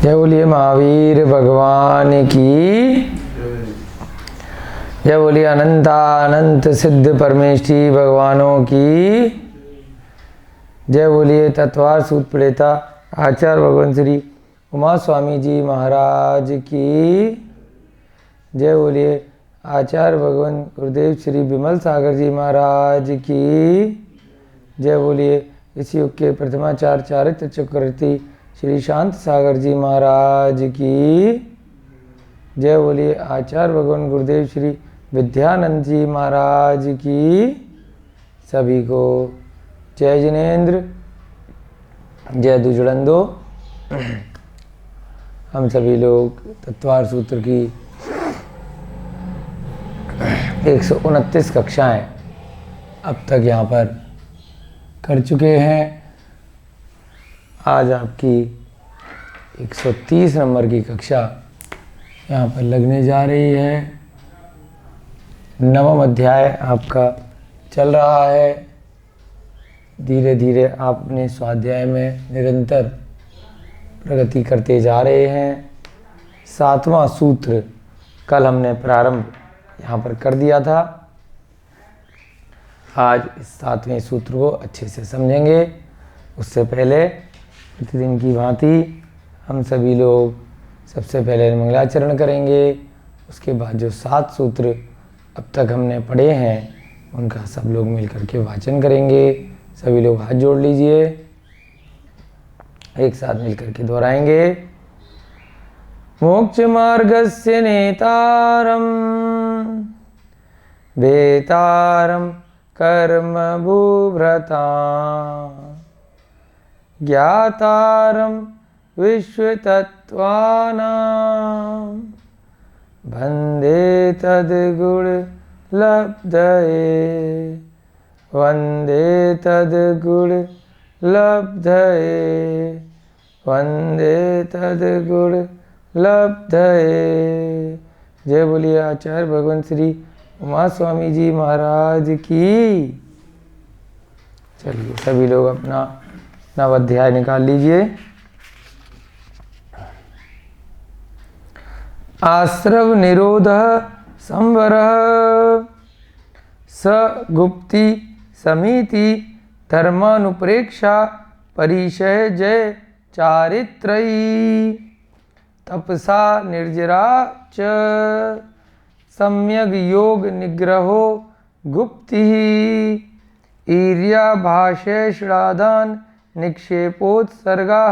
जय बोलिए महावीर भगवान की जय बोलिए अनंत सिद्ध परमेष्ठी भगवानों की जय बोलिए तत्वार सूत प्रणेता आचार्य भगवान श्री उमा स्वामी जी महाराज की जय बोलिए आचार्य भगवान गुरुदेव श्री विमल सागर जी महाराज की जय बोलिए इस युग के प्रथमाचार्य चारित्र चक्रवर्ती श्री शांत सागर जी महाराज की जय बोलिए आचार्य भगवान गुरुदेव श्री विद्यानंद जी महाराज की सभी को जय जिनेन्द्र जय दुजुड़ंदो। हम सभी लोग तत्वार सूत्र की 129 कक्षाएं अब तक यहाँ पर कर चुके हैं। आज आपकी 130 नंबर की कक्षा यहाँ पर लगने जा रही है। नवम अध्याय आपका चल रहा है। धीरे धीरे आप अपने स्वाध्याय में निरंतर प्रगति करते जा रहे हैं। 7वां सूत्र कल हमने प्रारंभ यहाँ पर कर दिया था। आज इस 7वें सूत्र को अच्छे से समझेंगे। उससे पहले प्रतिदिन की भांति हम सभी लोग सबसे पहले मंगलाचरण करेंगे। उसके बाद जो 7 सूत्र अब तक हमने पढ़े हैं उनका सब लोग मिलकर के वाचन करेंगे। सभी लोग हाथ जोड़ लीजिए, एक साथ मिलकर के दोहराएंगे। मोक्ष मार्गस्य नेतारम वेतारम कर्म भूभृता ज्ञातारं विश्वतत्त्वानां वन्दे तद्गुणलब्धये वन्दे तद्गुणलब्धये वन्दे तद्गुणलब्धये। जय बोलिए आचार्य भगवान श्री उमा स्वामी जी महाराज की। चलिए सभी लोग अपना नव अध्याय निकाल लीजिए। आश्रव निरोध संवर स गुप्ति समिति धर्मानुप्रेक्षा परिचय जय चारित्रयी तपसा निर्जरा च सम्यग योग निग्रहो गुप्ति ईर्या भाष्य श्रादान निक्षेपोत्सर्गा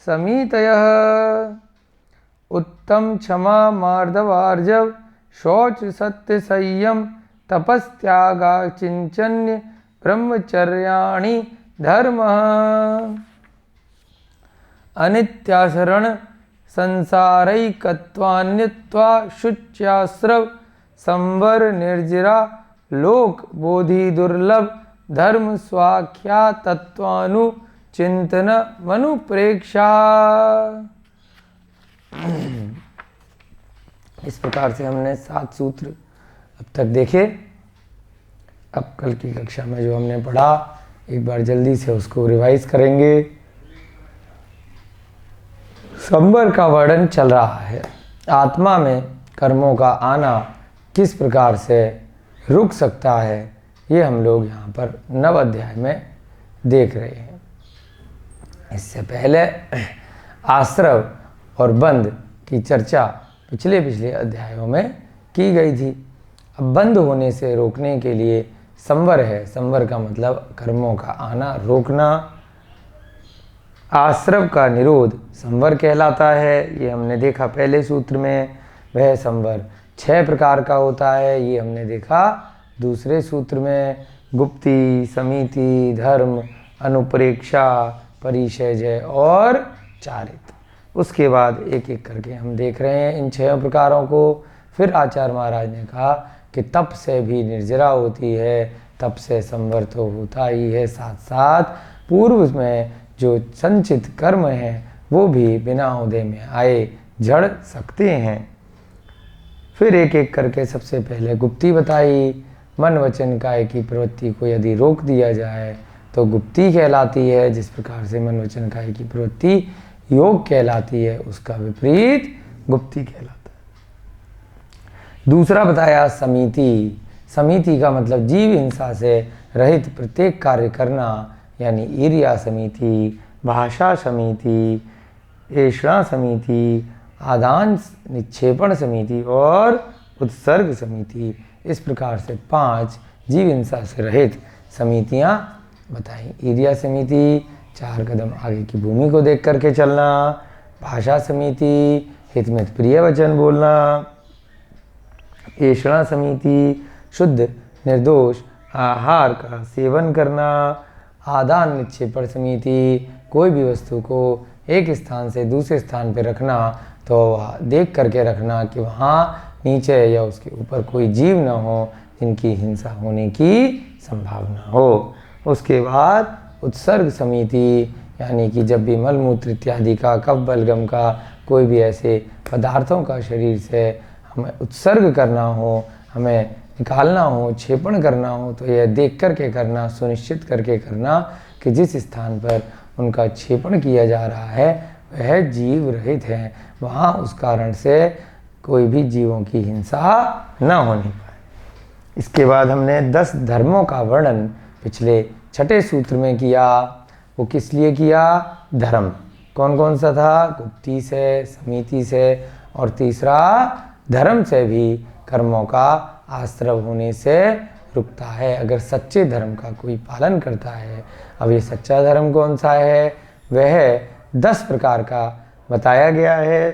समितयः उत्तम क्षमा मार्दवार्जव शौच सत्य संयम तपस्त्यागा चिंचन्य ब्रह्मचर्याणि धर्म अनित्याशरण संसारैकत्वान्यत्वा शुच्यास्रव संवर निर्जरा लोक बोधि दुर्लभ धर्म स्वाख्या तत्वानु चिंतन मनुप्रेक्षा। इस प्रकार से हमने 7 सूत्र अब तक देखे। अब कल की कक्षा में जो हमने पढ़ा एक बार जल्दी से उसको रिवाइज करेंगे। संवर का वर्णन चल रहा है। आत्मा में कर्मों का आना किस प्रकार से रुक सकता है ये हम लोग यहाँ पर नव अध्याय में देख रहे हैं। इससे पहले आश्रव और बंध की चर्चा पिछले अध्यायों में की गई थी। अब बंद होने से रोकने के लिए संवर है। संवर का मतलब कर्मों का आना रोकना। आश्रव का निरोध संवर कहलाता है। ये हमने देखा पहले सूत्र में। वह संवर 6 प्रकार का होता है, ये हमने देखा दूसरे सूत्र में। गुप्ति समिति धर्म अनुप्रेक्षा परिचय जय और चारित्र। उसके बाद एक एक करके हम देख रहे हैं इन 6 प्रकारों को। फिर आचार्य महाराज ने कहा कि तप से भी निर्जरा होती है, तप से संवर तो होता ही है, साथ साथ पूर्व में जो संचित कर्म हैं वो भी बिना उदय में आए जड़ सकते हैं। फिर एक एक करके सबसे पहले गुप्ति बताई। मन वचन काय की प्रवृत्ति को यदि रोक दिया जाए तो गुप्ति कहलाती है। जिस प्रकार से मन वचन काय की प्रवृत्ति योग कहलाती है, उसका विपरीत गुप्ती कहलाता है। दूसरा बताया समिति। समिति का मतलब जीव हिंसा से रहित प्रत्येक कार्य करना, यानी ईर्ष्या समिति, भाषा समिति, ऐषणा समिति, आदान निक्षेपण समिति और उत्सर्ग समिति। इस प्रकार से 5 जीव हिंसा से रहित समितियाँ बताई। ईर्ष्या समिति, 4 कदम आगे की भूमि को देख करके चलना। भाषा समिति, हितमित प्रिय वचन बोलना। ऐषणा समिति, शुद्ध निर्दोष आहार का सेवन करना। आदान निक्षेपण समिति, कोई भी वस्तु को एक स्थान से दूसरे स्थान पर रखना तो देख करके रखना कि वहाँ नीचे या उसके ऊपर कोई जीव न हो जिनकी हिंसा होने की संभावना हो। उसके बाद उत्सर्ग समिति, यानी कि जब भी मलमूत्र इत्यादि का, कफ बलगम का, कोई भी ऐसे पदार्थों का शरीर से हमें उत्सर्ग करना हो, हमें निकालना हो, क्षेपण करना हो, तो यह देख करके करना, सुनिश्चित करके करना कि जिस स्थान पर उनका क्षेपण किया जा रहा है वह जीव रहित है, वहाँ उस कारण से कोई भी जीवों की हिंसा न होने पाए। इसके बाद हमने 10 धर्मों का वर्णन पिछले 6ठे सूत्र में किया। वो किस लिए किया? धर्म कौन कौन सा था? गुप्ती से, समिति से और तीसरा धर्म से भी कर्मों का आश्रव होने से रुकता है, अगर सच्चे धर्म का कोई पालन करता है। अब ये सच्चा धर्म कौन सा है? वह 10 प्रकार का बताया गया है।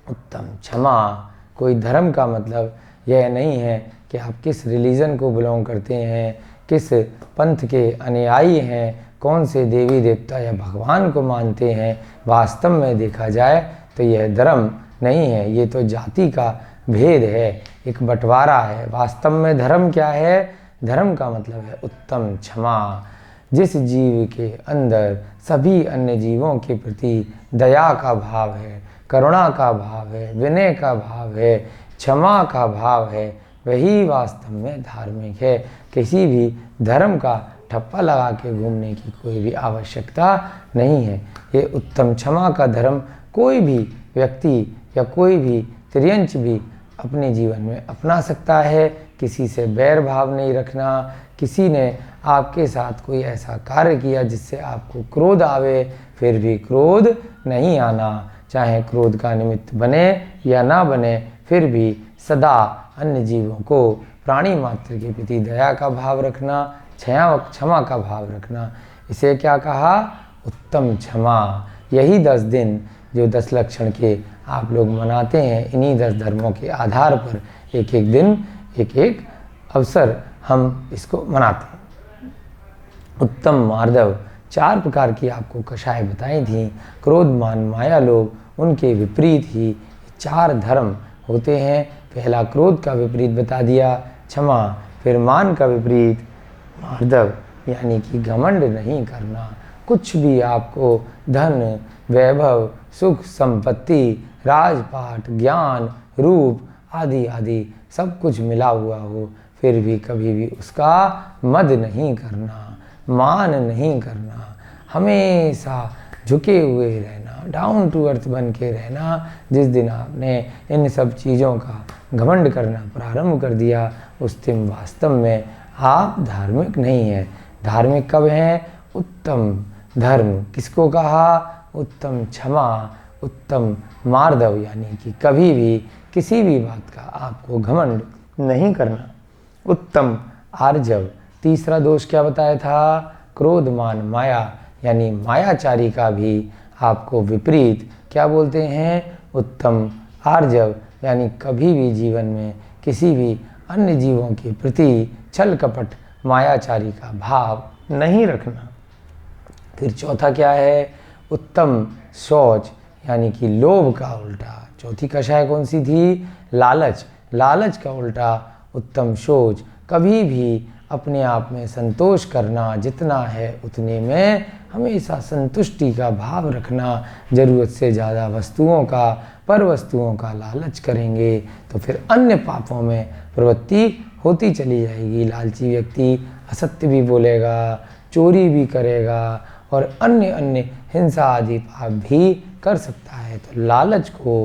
उत्तम क्षमा। कोई धर्म का मतलब यह नहीं है कि आप किस रिलीजन को बिलोंग करते हैं, किस पंथ के अनुयायी हैं, कौन से देवी देवता या भगवान को मानते हैं। वास्तव में देखा जाए तो यह धर्म नहीं है, ये तो जाति का भेद है, एक बंटवारा है। वास्तव में धर्म क्या है? धर्म का मतलब है उत्तम क्षमा। जिस जीव के अंदर सभी अन्य जीवों के प्रति दया का भाव है, करुणा का भाव है, विनय का भाव है, क्षमा का भाव है, वही वास्तव में धार्मिक है। किसी भी धर्म का ठप्पा लगा के घूमने की कोई भी आवश्यकता नहीं है। ये उत्तम क्षमा का धर्म कोई भी व्यक्ति या कोई भी त्रियंच भी अपने जीवन में अपना सकता है। किसी से बैर भाव नहीं रखना, किसी ने आपके साथ कोई ऐसा कार्य किया जिससे आपको क्रोध आवे, फिर भी क्रोध नहीं आना, चाहे क्रोध का निमित्त बने या ना बने, फिर भी सदा अन्य जीवों को, प्राणी मात्र के प्रति दया का भाव रखना, क्षमा का भाव रखना। इसे क्या कहा? उत्तम क्षमा। यही 10 दिन जो 10 लक्षण के आप लोग मनाते हैं, इन्हीं 10 धर्मों के आधार पर एक एक दिन, एक एक अवसर हम इसको मनाते हैं। उत्तम मार्दव, 4 प्रकार की आपको कषाय बताई थी। क्रोध, मान, माया, लोभ, उनके विपरीत ही 4 धर्म होते हैं। पहला क्रोध का विपरीत बता दिया, क्षमा, फिर मान का विपरीत मार्दव, यानी कि घमंड नहीं करना। कुछ भी आपको धन, वैभव, सुख, संपत्ति, राजपाट, ज्ञान, रूप आदि आदि सब कुछ मिला हुआ हो, फिर भी कभी भी उसका मद नहीं करना, मान नहीं करना, हमेशा झुके हुए रहना, डाउन टू अर्थ बन के रहना। जिस दिन आपने इन सब चीज़ों का घमंड करना प्रारंभ कर दिया, उस दिन वास्तव में आप धार्मिक नहीं हैं। धार्मिक कब हैं? उत्तम धर्म किसको कहा? उत्तम क्षमा, उत्तम मार्दव, यानी कि कभी भी किसी भी बात का आपको घमंड नहीं करना। उत्तम आर्जव, तीसरा दोष क्या बताया था? क्रोध, मान, माया, यानी मायाचारी का भी आपको विपरीत क्या बोलते हैं? उत्तम आर्जव, यानी कभी भी जीवन में किसी भी अन्य जीवों के प्रति छल कपट, मायाचारी का भाव नहीं रखना। फिर चौथा क्या है? उत्तम शौच, यानी कि लोभ का उल्टा। चौथी कषाय कौन सी थी? लालच। लालच का उल्टा उत्तम शौच, कभी भी अपने आप में संतोष करना, जितना है उतने में हमेशा संतुष्टि का भाव रखना। ज़रूरत से ज़्यादा वस्तुओं का, पर वस्तुओं का लालच करेंगे तो फिर अन्य पापों में प्रवृत्ति होती चली जाएगी। लालची व्यक्ति असत्य भी बोलेगा, चोरी भी करेगा और अन्य अन्य हिंसा आदि पाप भी कर सकता है। तो लालच को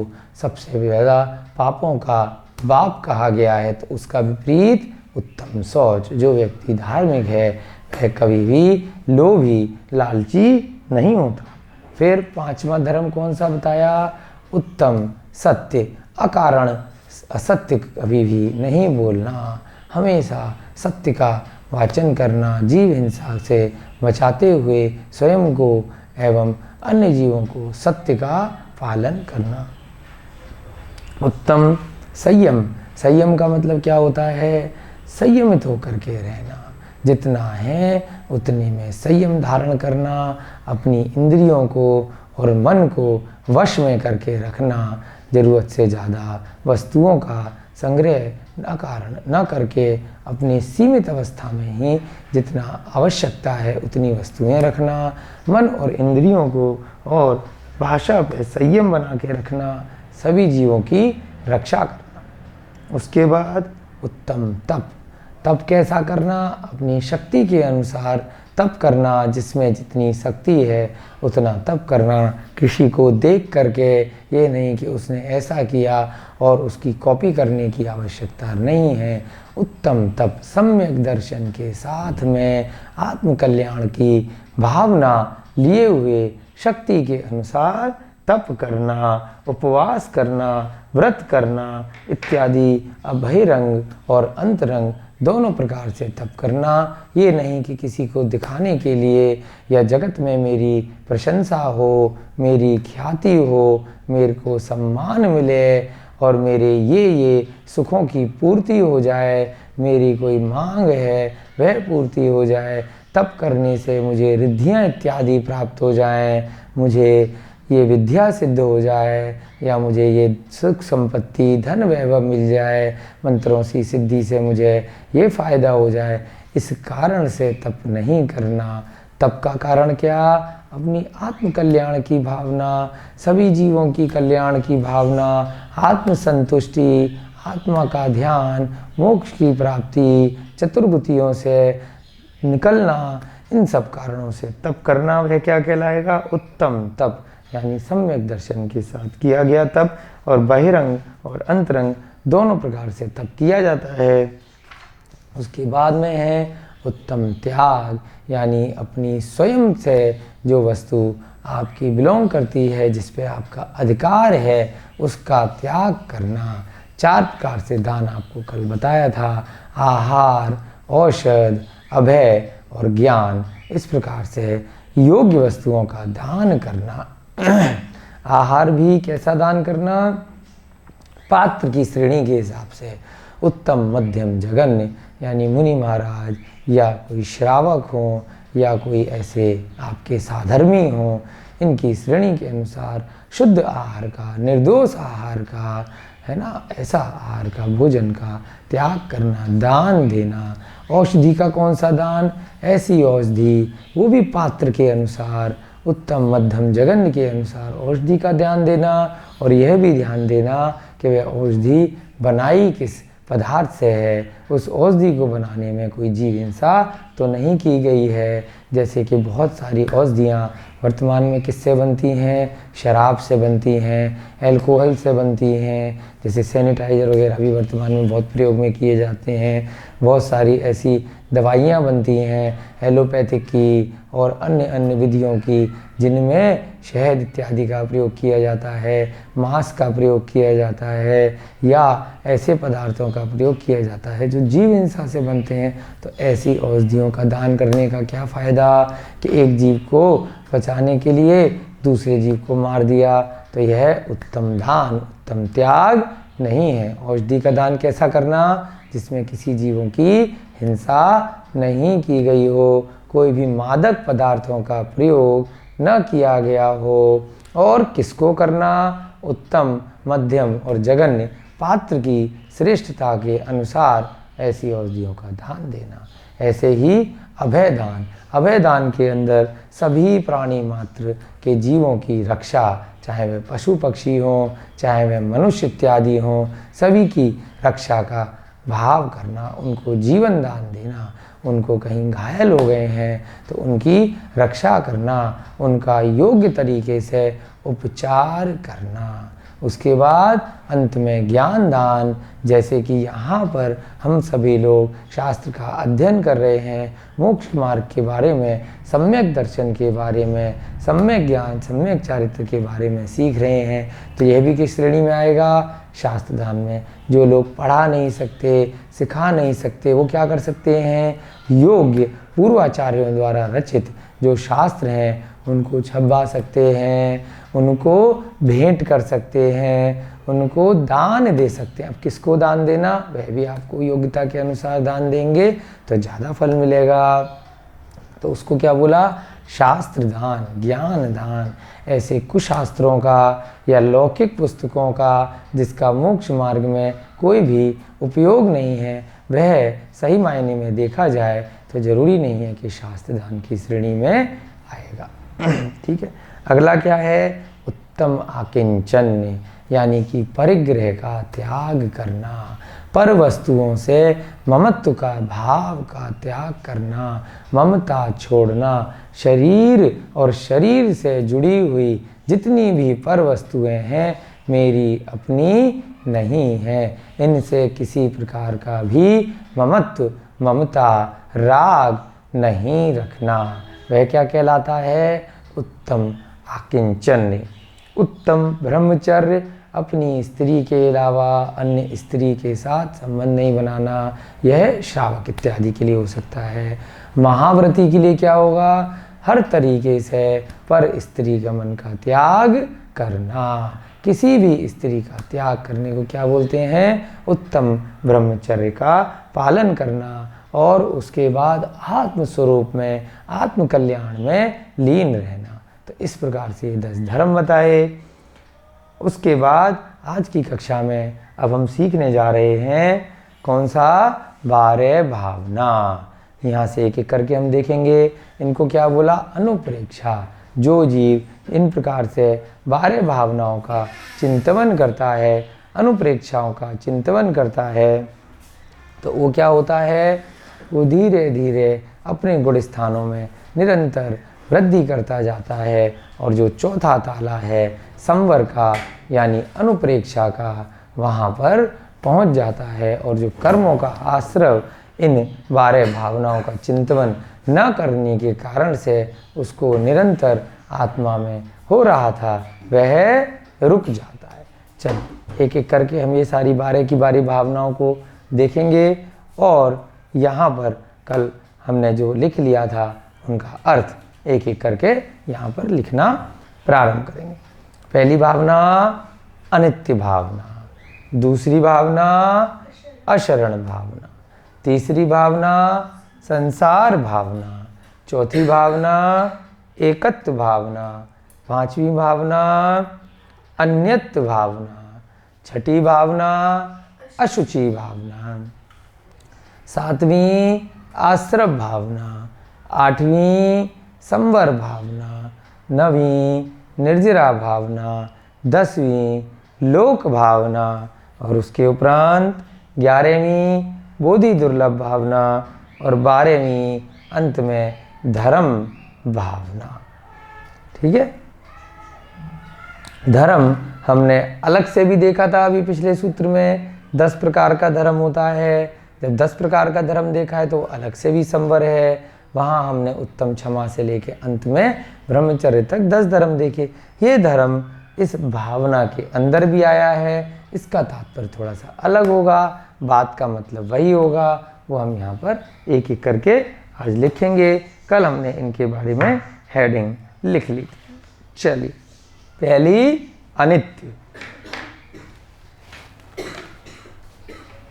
सबसे ज़्यादा पापों का बाप कहा गया है। तो उसका विपरीत उत्तम सोच। जो व्यक्ति धार्मिक है वह कभी भी लोभी लालची नहीं होता। फिर पांचवा धर्म कौन सा बताया? उत्तम सत्य। अकारण असत्य कभी भी नहीं बोलना, हमेशा सत्य का वाचन करना, जीव हिंसा से बचाते हुए स्वयं को एवं अन्य जीवों को सत्य का पालन करना। उत्तम संयम। संयम का मतलब क्या होता है? संयमित होकर के रहना, जितना है उतने में संयम धारण करना, अपनी इंद्रियों को और मन को वश में करके रखना, ज़रूरत से ज़्यादा वस्तुओं का संग्रह न करके अपनी सीमित अवस्था में ही जितना आवश्यकता है उतनी वस्तुएं रखना, मन और इंद्रियों को और भाषा पे संयम बना के रखना, सभी जीवों की रक्षा करना। उसके बाद उत्तम तप। तप कैसा करना? अपनी शक्ति के अनुसार तप करना, जिसमें जितनी शक्ति है उतना तप करना। किसी को देख करके ये नहीं कि उसने ऐसा किया और उसकी कॉपी करने की आवश्यकता नहीं है। उत्तम तप सम्यक दर्शन के साथ में आत्मकल्याण की भावना लिए हुए शक्ति के अनुसार तप करना, उपवास करना, व्रत करना इत्यादि बहिरंग और अंतरंग दोनों प्रकार से तप करना। ये नहीं कि किसी को दिखाने के लिए या जगत में मेरी प्रशंसा हो, मेरी ख्याति हो, मेरे को सम्मान मिले और मेरे ये सुखों की पूर्ति हो जाए, मेरी कोई मांग है वह पूर्ति हो जाए, तप करने से मुझे रिद्धियाँ इत्यादि प्राप्त हो जाएं, मुझे ये विद्या सिद्ध हो जाए या मुझे ये सुख संपत्ति धन वैभव मिल जाए, मंत्रों की सिद्धि से मुझे ये फायदा हो जाए, इस कारण से तप नहीं करना। तप का कारण क्या? अपनी आत्म कल्याण की भावना, सभी जीवों की कल्याण की भावना, आत्मसंतुष्टि, आत्मा का ध्यान, मोक्ष की प्राप्ति, चतुर्गुतियों से निकलना, इन सब कारणों से तप करना वह क्या कहलाएगा? उत्तम तप। यानी सम्यक दर्शन के साथ किया गया तप, और बहिरंग और अंतरंग दोनों प्रकार से तप किया जाता है। उसके बाद में है उत्तम त्याग, यानी अपनी स्वयं से जो वस्तु आपकी बिलोंग करती है, जिस पे आपका अधिकार है, उसका त्याग करना। 4 प्रकार से दान आपको कल बताया था: आहार, औषध, अभय और ज्ञान। इस प्रकार से योग्य वस्तुओं का दान करना। आहार भी कैसा दान करना? पात्र की श्रेणी के हिसाब से उत्तम, मध्यम, जघन्य, यानी मुनि महाराज या कोई श्रावक हो या कोई ऐसे आपके साधर्मी हो, इनकी श्रेणी के अनुसार शुद्ध आहार का, निर्दोष आहार का, है ना, ऐसा आहार का, भोजन का त्याग करना, दान देना। औषधि का कौन सा दान? ऐसी औषधि, वो भी पात्र के अनुसार, उत्तम, मध्यम, जघन्य के अनुसार औषधि का ध्यान देना, और यह भी ध्यान देना कि वह औषधि बनाई किस पदार्थ से है, उस औषधि को बनाने में कोई जीव हिंसा तो नहीं की गई है। जैसे कि बहुत सारी औषधियाँ वर्तमान में किससे बनती हैं? शराब से बनती हैं, अल्कोहल से बनती हैं, जैसे सैनिटाइज़र वगैरह भी वर्तमान में बहुत प्रयोग में किए जाते हैं। बहुत सारी ऐसी दवाइयाँ बनती हैं एलोपैथिक की और अन्य अन्य विधियों की, जिनमें शहद इत्यादि का प्रयोग किया जाता है, मांस का प्रयोग किया जाता है, या ऐसे पदार्थों का प्रयोग किया जाता है जो जीव हिंसा से बनते हैं। तो ऐसी औषधियों का दान करने का क्या फ़ायदा कि एक जीव को बचाने के लिए दूसरे जीव को मार दिया। तो यह उत्तम दान, उत्तम त्याग नहीं है। औषधि का दान कैसा करना? जिसमें किसी जीवों की हिंसा नहीं की गई हो, कोई भी मादक पदार्थों का प्रयोग न किया गया हो। और किसको करना? उत्तम, मध्यम और जघन्य पात्र की श्रेष्ठता के अनुसार ऐसी औषधियों का दान देना। ऐसे ही अभय दान, अभय दान के अंदर सभी प्राणी मात्र के जीवों की रक्षा, चाहे वे पशु पक्षी हों, चाहे वे मनुष्य इत्यादि हों, सभी की रक्षा का भाव करना, उनको जीवन दान देना, उनको कहीं घायल हो गए हैं तो उनकी रक्षा करना, उनका योग्य तरीके से उपचार करना। उसके बाद अंत में ज्ञान दान, जैसे कि यहाँ पर हम सभी लोग शास्त्र का अध्ययन कर रहे हैं, मोक्ष मार्ग के बारे में, सम्यक दर्शन के बारे में, सम्यक ज्ञान, सम्यक चारित्र के बारे में सीख रहे हैं, तो यह भी किस श्रेणी में आएगा? शास्त्र दान में। जो लोग पढ़ा नहीं सकते, सिखा नहीं सकते, वो क्या कर सकते हैं? योग्य पूर्वाचार्यों द्वारा रचित जो शास्त्र हैं उनको छपवा सकते हैं, उनको भेंट कर सकते हैं, उनको दान दे सकते हैं। अब किसको दान देना, वह भी आपको योग्यता के अनुसार दान देंगे तो ज़्यादा फल मिलेगा। तो उसको क्या बोला? शास्त्र दान, ज्ञान दान। ऐसे कुछ शास्त्रों का या लौकिक पुस्तकों का जिसका मोक्ष मार्ग में कोई भी उपयोग नहीं है, वह सही मायने में देखा जाए तो जरूरी नहीं है कि शास्त्र दान की श्रेणी में आएगा। ठीक है। अगला क्या है? उत्तम आकिंचन, यानी कि परिग्रह का त्याग करना, पर वस्तुओं से ममत्व का भाव का त्याग करना, ममता छोड़ना। शरीर और शरीर से जुड़ी हुई जितनी भी पर वस्तुएं हैं मेरी अपनी नहीं है, इनसे किसी प्रकार का भी ममत्व, ममता, राग नहीं रखना। वह क्या कहलाता है? उत्तम आकिंचन। उत्तम ब्रह्मचर्य, अपनी स्त्री के अलावा अन्य स्त्री के साथ संबंध नहीं बनाना। यह श्रावक इत्यादि के लिए हो सकता है। महाव्रती के लिए क्या होगा? हर तरीके से पर स्त्री गमन का त्याग करना। किसी भी स्त्री का त्याग करने को क्या बोलते हैं? उत्तम ब्रह्मचर्य का पालन करना और उसके बाद आत्मस्वरूप में, आत्म कल्याण में लीन रहना। तो इस प्रकार से 10 धर्म बताए। उसके बाद आज की कक्षा में अब हम सीखने जा रहे हैं कौन सा? 12 भावना। यहाँ से एक एक करके हम देखेंगे। इनको क्या बोला? अनुप्रेक्षा। जो जीव इन प्रकार से 12 भावनाओं का चिंतन करता है, अनुप्रेक्षाओं का चिंतन करता है, तो वो क्या होता है? वो धीरे धीरे अपने गुण स्थानों में निरंतर वृद्धि करता जाता है। और जो चौथा ताला है संवर का, यानी अनुप्रेक्षा का, वहाँ पर पहुँच जाता है। और जो कर्मों का आश्रय इन 12 भावनाओं का चिंतन न करने के कारण से उसको निरंतर आत्मा में हो रहा था, वह रुक जाता है। चल एक एक करके हम ये सारी 12 की 12 भावनाओं को देखेंगे और यहाँ पर कल हमने जो लिख लिया था उनका अर्थ एक एक करके यहाँ पर लिखना प्रारंभ करेंगे। पहली भावना अनित्य भावना, दूसरी भावना अशरण भावना, तीसरी भावना संसार भावना, चौथी भावना एकत्व भावना, पांचवी भावना अन्यत्व भावना, छठी भावना अशुचि भावना, सातवीं आश्रव भावना, आठवीं संवर भावना, नवीं निर्जरा भावना, 10वीं लोक भावना और उसके उपरांत 11वीं बोधि दुर्लभ भावना और 12वीं अंत में धर्म भावना। ठीक है। धर्म हमने अलग से भी देखा था अभी पिछले सूत्र में। 10 प्रकार का धर्म होता है। जब 10 प्रकार का धर्म देखा है तो अलग से भी संवर है। वहाँ हमने उत्तम क्षमा से लेके अंत में ब्रह्मचर्य तक 10 धर्म देखे। ये धर्म इस भावना के अंदर भी आया है। इसका तात्पर्य थोड़ा सा अलग होगा, बात का मतलब वही होगा, वो हम यहाँ पर एक एक करके आज लिखेंगे। कल हमने इनके बारे में हेडिंग लिख ली। चलिए, पहली अनित्य।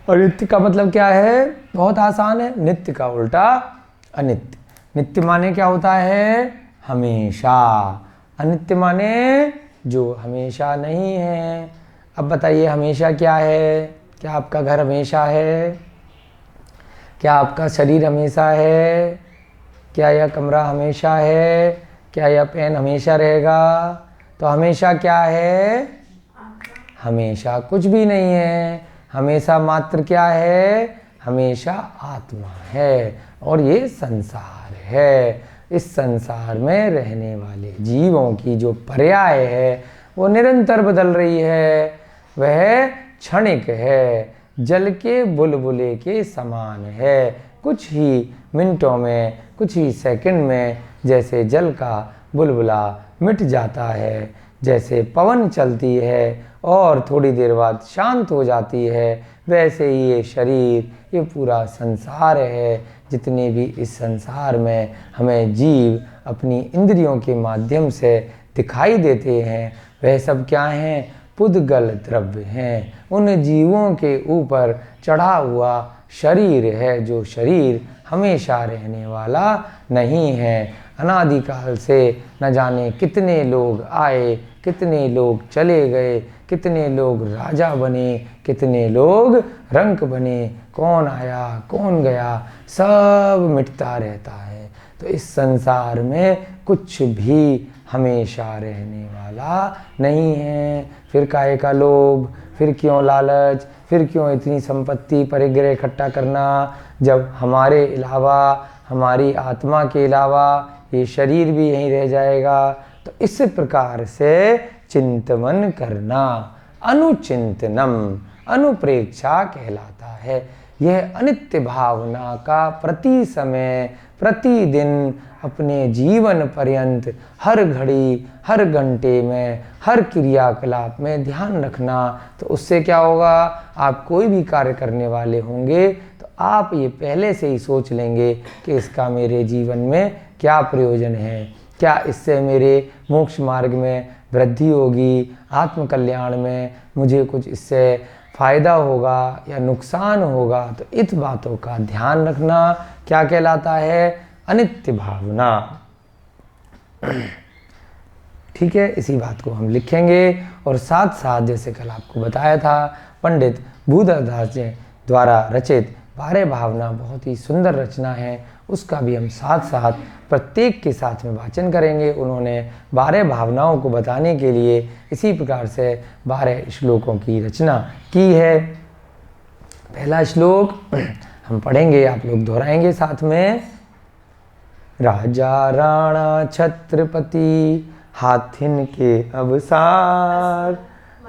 अनित्य का मतलब क्या है? बहुत आसान है। नित्य का उल्टा अनित्य। नित्य माने क्या होता है? हमेशा। अनित्य माने जो हमेशा नहीं है। अब बताइए हमेशा क्या है? क्या आपका घर हमेशा है? क्या आपका शरीर हमेशा है? क्या यह कमरा हमेशा है? क्या यह पेन हमेशा रहेगा? तो हमेशा क्या है? हमेशा कुछ भी नहीं है। हमेशा मात्र क्या है? हमेशा आत्मा है और ये संसार है। इस संसार में रहने वाले जीवों की जो पर्याय है वो निरंतर बदल रही है, वह क्षणिक है, जल के बुलबुले के समान है। कुछ ही मिनटों में, कुछ ही सेकंड में जैसे जल का बुलबुला मिट जाता है, जैसे पवन चलती है और थोड़ी देर बाद शांत हो जाती है, वैसे ही ये शरीर, ये पूरा संसार है। जितने भी इस संसार में हमें जीव अपनी इंद्रियों के माध्यम से दिखाई देते हैं, वह सब क्या हैं? पुद्गल द्रव्य हैं। उन जीवों के ऊपर चढ़ा हुआ शरीर है, जो शरीर हमेशा रहने वाला नहीं है। अनादिकाल से न जाने कितने लोग आए, कितने लोग चले गए, कितने लोग राजा बने, कितने लोग रंक बने, कौन आया कौन गया, सब मिटता रहता है। तो इस संसार में कुछ भी हमेशा रहने वाला नहीं है। फिर काहे का लोभ, फिर क्यों लालच, फिर क्यों इतनी संपत्ति परिग्रह इकट्ठा करना, जब हमारे अलावा, हमारी आत्मा के अलावा ये शरीर भी यहीं रह जाएगा। तो इस प्रकार से चिंतन करना अनुचिंतनम, अनुप्रेक्षा कहलाता है। यह अनित्य भावना का प्रति समय, प्रतिदिन, अपने जीवन पर्यंत, हर घड़ी, हर घंटे में, हर क्रियाकलाप में ध्यान रखना। तो उससे क्या होगा? आप कोई भी कार्य करने वाले होंगे तो आप ये पहले से ही सोच लेंगे कि इसका मेरे जीवन में क्या प्रयोजन है, क्या इससे मेरे मोक्ष मार्ग में वृद्धि होगी, आत्मकल्याण में मुझे कुछ इससे फायदा होगा या नुकसान होगा। तो इन बातों का ध्यान रखना क्या कहलाता है? अनित्य भावना। ठीक है, इसी बात को हम लिखेंगे और साथ साथ जैसे कल आपको बताया था, पंडित भूधरदास जी द्वारा रचित 12 भावना बहुत ही सुंदर रचना है, उसका भी हम साथ साथ प्रत्येक के साथ में वाचन करेंगे। उन्होंने 12 भावनाओं को बताने के लिए इसी प्रकार से 12 श्लोकों की रचना की है। पहला श्लोक हम पढ़ेंगे, आप लोग दोहराएंगे साथ में। राजा राणा छत्रपति हाथिन के अवसार,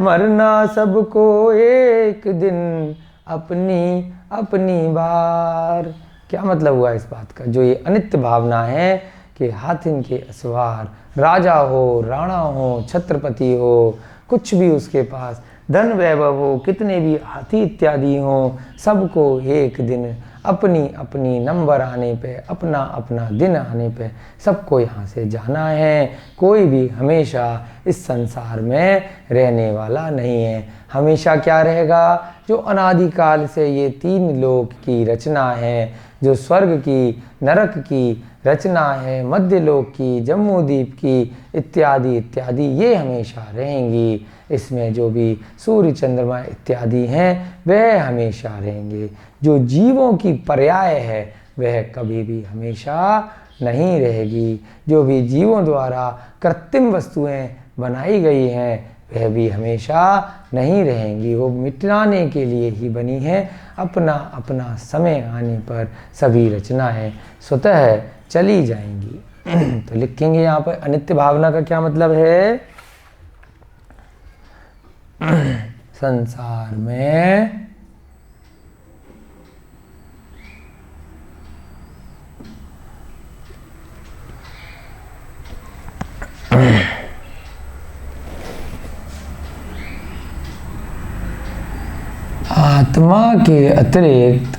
मरना सबको एक दिन अपनी अपनी बार। क्या मतलब हुआ इस बात का? जो ये अनित्य भावना है कि हाथिन के असवार, राजा हो, राणा हो, छत्रपति हो, कुछ भी उसके पास धन वैभव हो, कितने भी हाथी इत्यादि हों, सबको एक दिन अपनी अपनी नंबर आने पे, अपना अपना दिन आने पे सबको यहाँ से जाना है। कोई भी हमेशा इस संसार में रहने वाला नहीं है। हमेशा क्या रहेगा? जो अनादिकाल से ये 3 लोक की रचना है, जो स्वर्ग की, नरक की रचना है, मध्य लोक की, जम्बूद्वीप की इत्यादि इत्यादि, ये हमेशा रहेंगी। इसमें जो भी सूर्य चंद्रमा इत्यादि हैं वह हमेशा रहेंगे। जो जीवों की पर्याय है वह कभी भी हमेशा नहीं रहेगी। जो भी जीवों द्वारा कृत्रिम वस्तुएं बनाई गई हैं वह भी हमेशा नहीं रहेंगी, वो मिटाने के लिए ही बनी है। अपना अपना समय आने पर सभी रचनाएं स्वतः चली जाएंगी। तो लिखेंगे यहाँ पर अनित्य भावना का क्या मतलब है? संसार में आत्मा के अतिरिक्त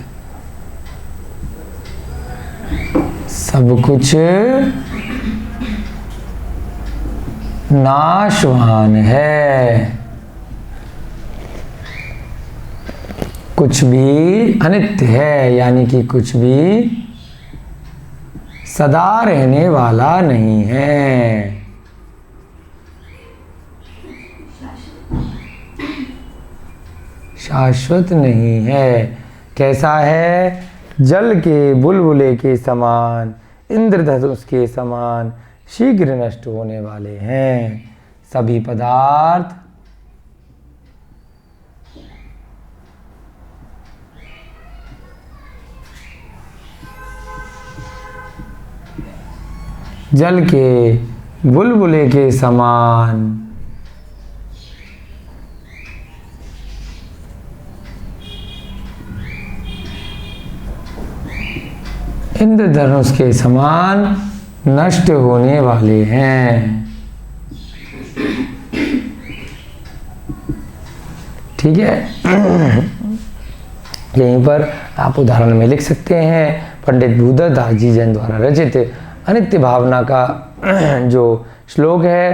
सब कुछ नाशवान है। कुछ भी अनित्य है, यानी कि कुछ भी सदा रहने वाला नहीं है। शाश्वत नहीं है। कैसा है? जल के बुलबुले के समान, इंद्रधनुष के समान शीघ्र नष्ट होने वाले हैं। सभी पदार्थ जल के बुलबुले के समान। इंद्रधनुष के समान नष्ट होने वाले हैं। ठीक है। यहीं पर आप उदाहरण में लिख सकते हैं, पंडित भूधर दास जी जैन द्वारा रचित अनित्य भावना का जो श्लोक है,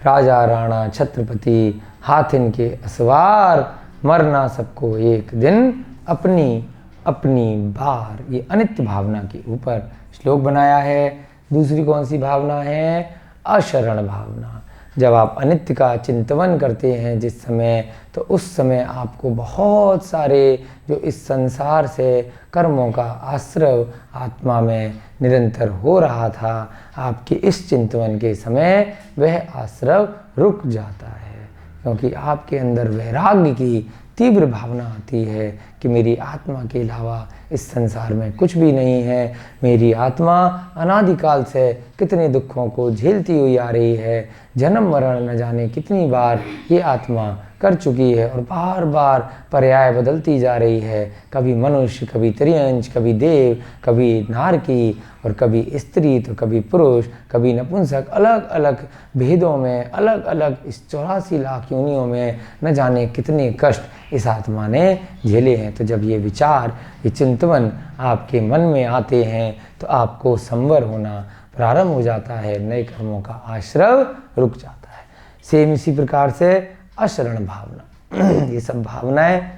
राजा राणा छत्रपति हाथिन के असवार, मरना सबको एक दिन अपनी अपनी बार। ये अनित्य भावना के ऊपर श्लोक बनाया है। दूसरी कौन सी भावना है? अशरण भावना। जब आप अनित्य का चिंतन करते हैं जिस समय, तो उस समय आपको बहुत सारे जो इस संसार से कर्मों का आश्रव आत्मा में निरंतर हो रहा था, आपके इस चिंतन के समय वह आश्रव रुक जाता है, क्योंकि आपके अंदर वैराग्य की तीव्र भावना आती है कि मेरी आत्मा के अलावा इस संसार में कुछ भी नहीं है। मेरी आत्मा अनादिकाल से कितने दुखों को झेलती हुई आ रही है, जन्म मरण न जाने कितनी बार ये आत्मा कर चुकी है और बार बार पर्याय बदलती जा रही है। कभी मनुष्य, कभी त्रियंश, कभी देव, कभी नारकी और कभी स्त्री तो कभी पुरुष, कभी नपुंसक। अलग अलग भेदों में, अलग अलग इस 84 लाख योनियों में न जाने कितने कष्ट इस आत्मा ने झेले हैं। तो जब ये विचार, ये चिंतन आपके मन में आते हैं तो आपको संवर होना प्रारंभ हो जाता है, नए कर्मों का आश्रव रुक जाता है। सेम इसी प्रकार से अशरण भावना, ये सब भावनाएं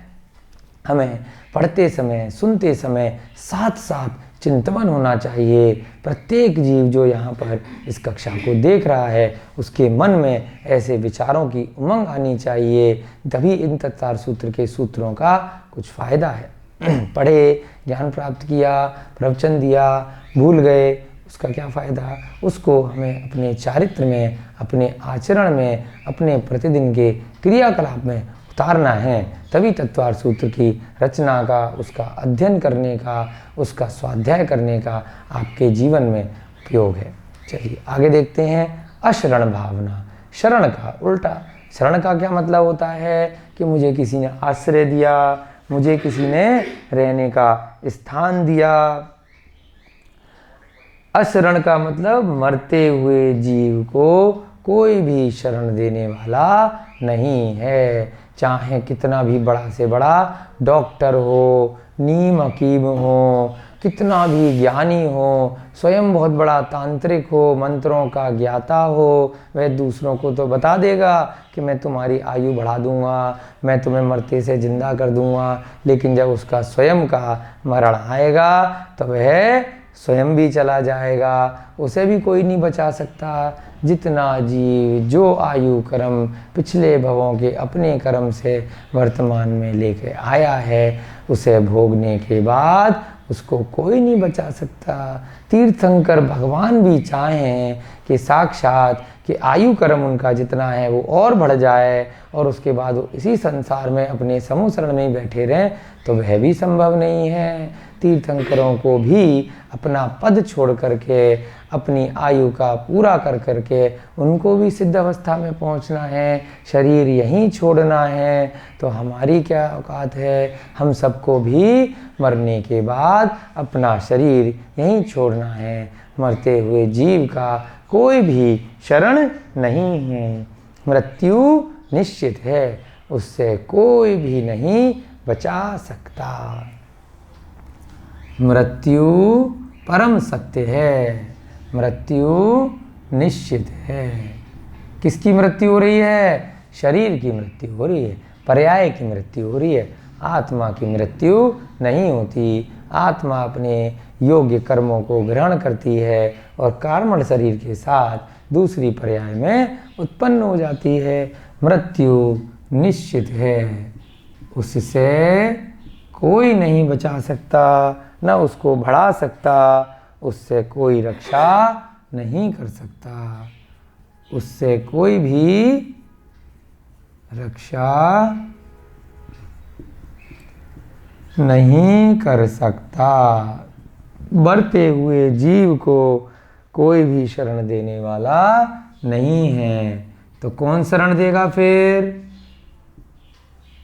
हमें पढ़ते समय, सुनते समय साथ साथ चिंतन होना चाहिए। प्रत्येक जीव जो यहाँ पर इस कक्षा को देख रहा है, उसके मन में ऐसे विचारों की उमंग आनी चाहिए, तभी इन तत्तार सूत्र के सूत्रों का कुछ फायदा है। पढ़े, ज्ञान प्राप्त किया, प्रवचन दिया, भूल गए, उसका क्या फ़ायदा? उसको हमें अपने चारित्र में, अपने आचरण में, अपने प्रतिदिन के क्रियाकलाप में उतारना है। तभी तत्वार सूत्र की रचना का, उसका अध्ययन करने का, उसका स्वाध्याय करने का आपके जीवन में उपयोग है। चलिए आगे देखते हैं। अशरण भावना, शरण का उल्टा। शरण का क्या मतलब होता है कि मुझे किसी ने आश्रय दिया, मुझे किसी ने रहने का स्थान दिया। अशरण का मतलब मरते हुए जीव को कोई भी शरण देने वाला नहीं है। चाहे कितना भी बड़ा से बड़ा डॉक्टर हो, नीम हकीम हो, कितना भी ज्ञानी हो, स्वयं बहुत बड़ा तांत्रिक हो, मंत्रों का ज्ञाता हो, वह दूसरों को तो बता देगा कि मैं तुम्हारी आयु बढ़ा दूंगा, मैं तुम्हें मरते से जिंदा कर दूंगा, लेकिन जब उसका स्वयं का मरण आएगा तो वह स्वयं भी चला जाएगा, उसे भी कोई नहीं बचा सकता। जितना जीव जो आयु कर्म पिछले भवों के अपने कर्म से वर्तमान में लेके आया है, उसे भोगने के बाद उसको कोई नहीं बचा सकता। तीर्थंकर भगवान भी चाहें कि साक्षात कि आयु कर्म उनका जितना है वो और बढ़ जाए और उसके बाद वो इसी संसार में अपने समूह शरण में ही बैठे रहें, तो वह भी संभव नहीं है। तीर्थंकरों को भी अपना पद छोड़ करके, अपनी आयु का पूरा कर करके उनको भी सिद्ध अवस्था में पहुंचना है, शरीर यहीं छोड़ना है। तो हमारी क्या औकात है? हम सबको भी मरने के बाद अपना शरीर यहीं छोड़ना है। मरते हुए जीव का कोई भी शरण नहीं है, मृत्यु निश्चित है, उससे कोई भी नहीं बचा सकता। मृत्यु परम सत्य है, मृत्यु निश्चित है। किसकी मृत्यु हो रही है? शरीर की मृत्यु हो रही है, पर्याय की मृत्यु हो रही है। आत्मा की मृत्यु नहीं होती। आत्मा अपने योग्य कर्मों को ग्रहण करती है और कार्मण शरीर के साथ दूसरी पर्याय में उत्पन्न हो जाती है। मृत्यु निश्चित है, उससे कोई नहीं बचा सकता, न उसको बढ़ा सकता, उससे कोई रक्षा नहीं कर सकता, उससे कोई भी रक्षा नहीं कर सकता। बढ़ते हुए जीव को कोई भी शरण देने वाला नहीं है। तो कौन शरण देगा फिर?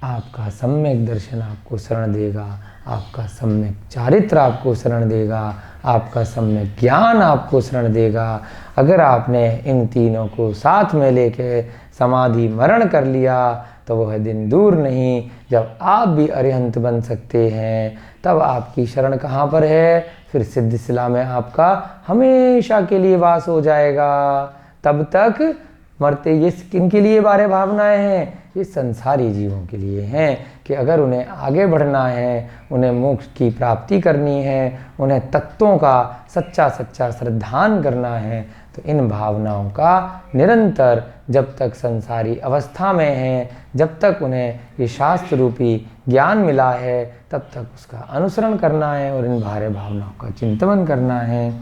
आपका सम्यक दर्शन आपको शरण देगा, आपका सम्यक चारित्र आपको शरण देगा, आपका सम्यक ज्ञान आपको शरण देगा। अगर आपने इन तीनों को साथ में लेके समाधि मरण कर लिया तो वह दिन दूर नहीं जब आप भी अरिहंत बन सकते हैं। तब आपकी शरण कहाँ पर है? फिर सिद्ध शिला में आपका हमेशा के लिए वास हो जाएगा। तब तक मरते ये किन के लिए बारे भावनाएं हैं? ये संसारी जीवों के लिए हैं कि अगर उन्हें आगे बढ़ना है, उन्हें मोक्ष की प्राप्ति करनी है, उन्हें तत्वों का सच्चा सच्चा श्रद्धान करना है, तो इन भावनाओं का निरंतर जब तक संसारी अवस्था में हैं, जब तक उन्हें ये शास्त्र रूपी ज्ञान मिला है, तब तक उसका अनुसरण करना है और इन बाह्य भावनाओं का चिंतन करना है।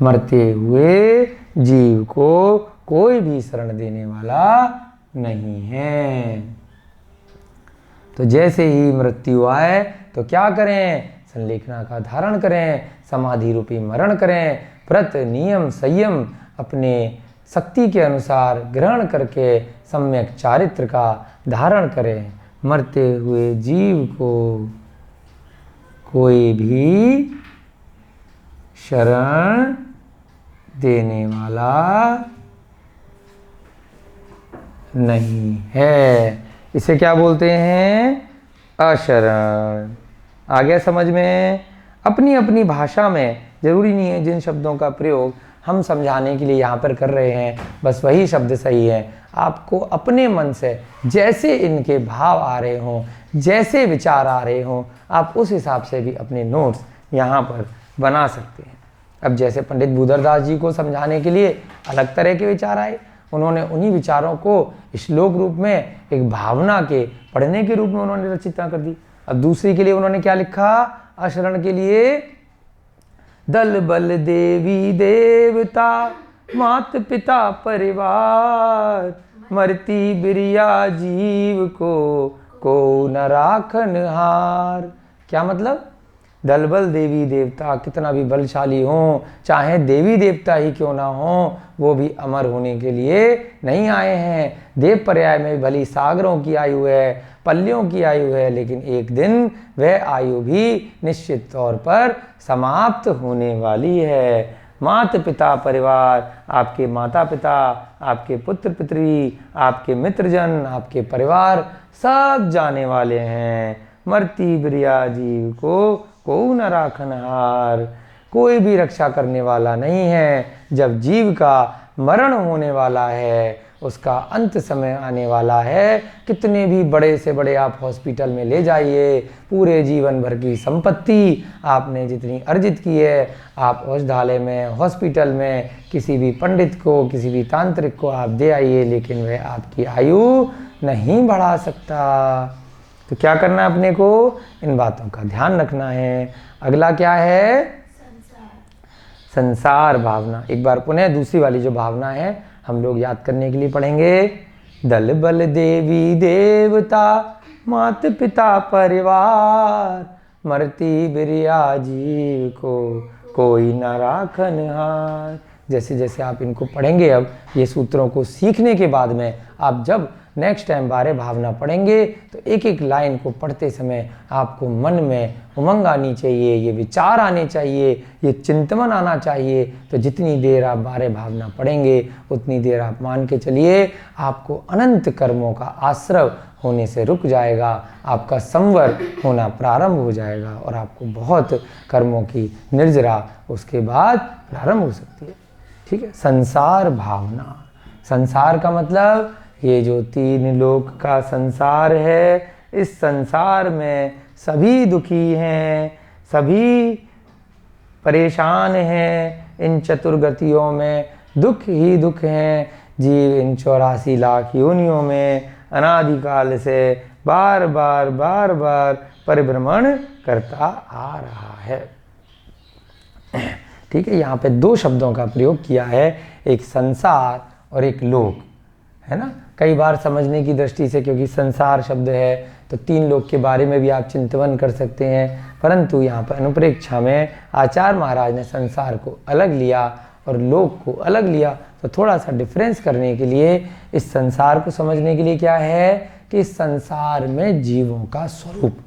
मरते हुए जीव को कोई भी शरण देने वाला नहीं है। तो जैसे ही मृत्यु आए तो क्या करें? संलेखना का धारण करें, समाधि रूपी मरण करें, व्रत नियम संयम अपने शक्ति के अनुसार ग्रहण करके सम्यक चारित्र का धारण करें। मरते हुए जीव को कोई भी शरण देने वाला नहीं है। इसे क्या बोलते हैं? अशरण। आ गया समझ में? अपनी अपनी भाषा में, जरूरी नहीं है जिन शब्दों का प्रयोग हम समझाने के लिए यहाँ पर कर रहे हैं बस वही शब्द सही है। आपको अपने मन से जैसे इनके भाव आ रहे हों, जैसे विचार आ रहे हों, आप उस हिसाब से भी अपने नोट्स यहाँ पर बना सकते हैं। अब जैसे पंडित भूधरदास जी को समझाने के लिए अलग तरह के विचार आए, उन्होंने उन्हीं विचारों को श्लोक रूप में एक भावना के पढ़ने के रूप में उन्होंने रचिता कर दी। अब दूसरी के लिए उन्होंने क्या लिखा? अशरण के लिए दल बल देवी देवता मात पिता परिवार मरती बिरिया जीव को न राखन हार। क्या मतलब? दल बल देवी देवता कितना भी बलशाली हों, चाहे देवी देवता ही क्यों ना हों, वो भी अमर होने के लिए नहीं आए हैं। देव पर्याय में भली सागरों की आयु है, पल्लियों की आयु है, लेकिन एक दिन वह आयु भी निश्चित तौर पर समाप्त होने वाली है। माता पिता परिवार, आपके माता पिता, आपके पुत्र पुत्री, आपके मित्रजन, आपके परिवार सब जाने वाले हैं। मरती बिरिया जीव को न राखन हार, कोई भी रक्षा करने वाला नहीं है। जब जीव का मरण होने वाला है, उसका अंत समय आने वाला है, कितने भी बड़े से बड़े आप हॉस्पिटल में ले जाइए, पूरे जीवन भर की संपत्ति आपने जितनी अर्जित की है, आप औषधालय में, हॉस्पिटल में किसी भी पंडित को, किसी भी तांत्रिक को आप दे आइए, लेकिन वह आपकी आयु नहीं बढ़ा सकता। तो क्या करना है अपने को? इन बातों का ध्यान रखना है। अगला क्या है? संसार भावना। एक बार पुनः दूसरी वाली जो भावना है हम लोग याद करने के लिए पढ़ेंगे। दल बल देवी देवता मात पिता परिवार मरती बिरिया जीव को कोई न राखन हार। जैसे जैसे आप इनको पढ़ेंगे, अब ये सूत्रों को सीखने के बाद में आप जब नेक्स्ट टाइम बारे भावना पढ़ेंगे तो एक एक लाइन को पढ़ते समय आपको मन में उमंग आनी चाहिए, ये विचार आने चाहिए, ये चिंतन आना चाहिए। तो जितनी देर आप बारे भावना पढ़ेंगे उतनी देर आप मान के चलिए आपको अनंत कर्मों का आश्रव होने से रुक जाएगा, आपका संवर होना प्रारंभ हो जाएगा और आपको बहुत कर्मों की निर्जरा उसके बाद प्रारंभ हो सकती है। ठीक है? संसार भावना। संसार का मतलब ये जो तीन लोक का संसार है, इस संसार में सभी दुखी हैं, सभी परेशान हैं। इन चतुर्गतियों में दुख ही दुख हैं। जीव इन 84 लाख योनियों में अनादिकाल से बार बार परिभ्रमण करता आ रहा है। ठीक है? यहाँ पे दो शब्दों का प्रयोग किया है, एक संसार और एक लोक, है ना? कई बार समझने की दृष्टि से, क्योंकि संसार शब्द है तो तीन लोक के बारे में भी आप चिंतन कर सकते हैं, परंतु यहाँ पर अनुप्रेक्षा में आचार्य महाराज ने संसार को अलग लिया और लोक को अलग लिया। तो थोड़ा सा डिफरेंस करने के लिए, इस संसार को समझने के लिए क्या है कि इस संसार में जीवों का स्वरूप,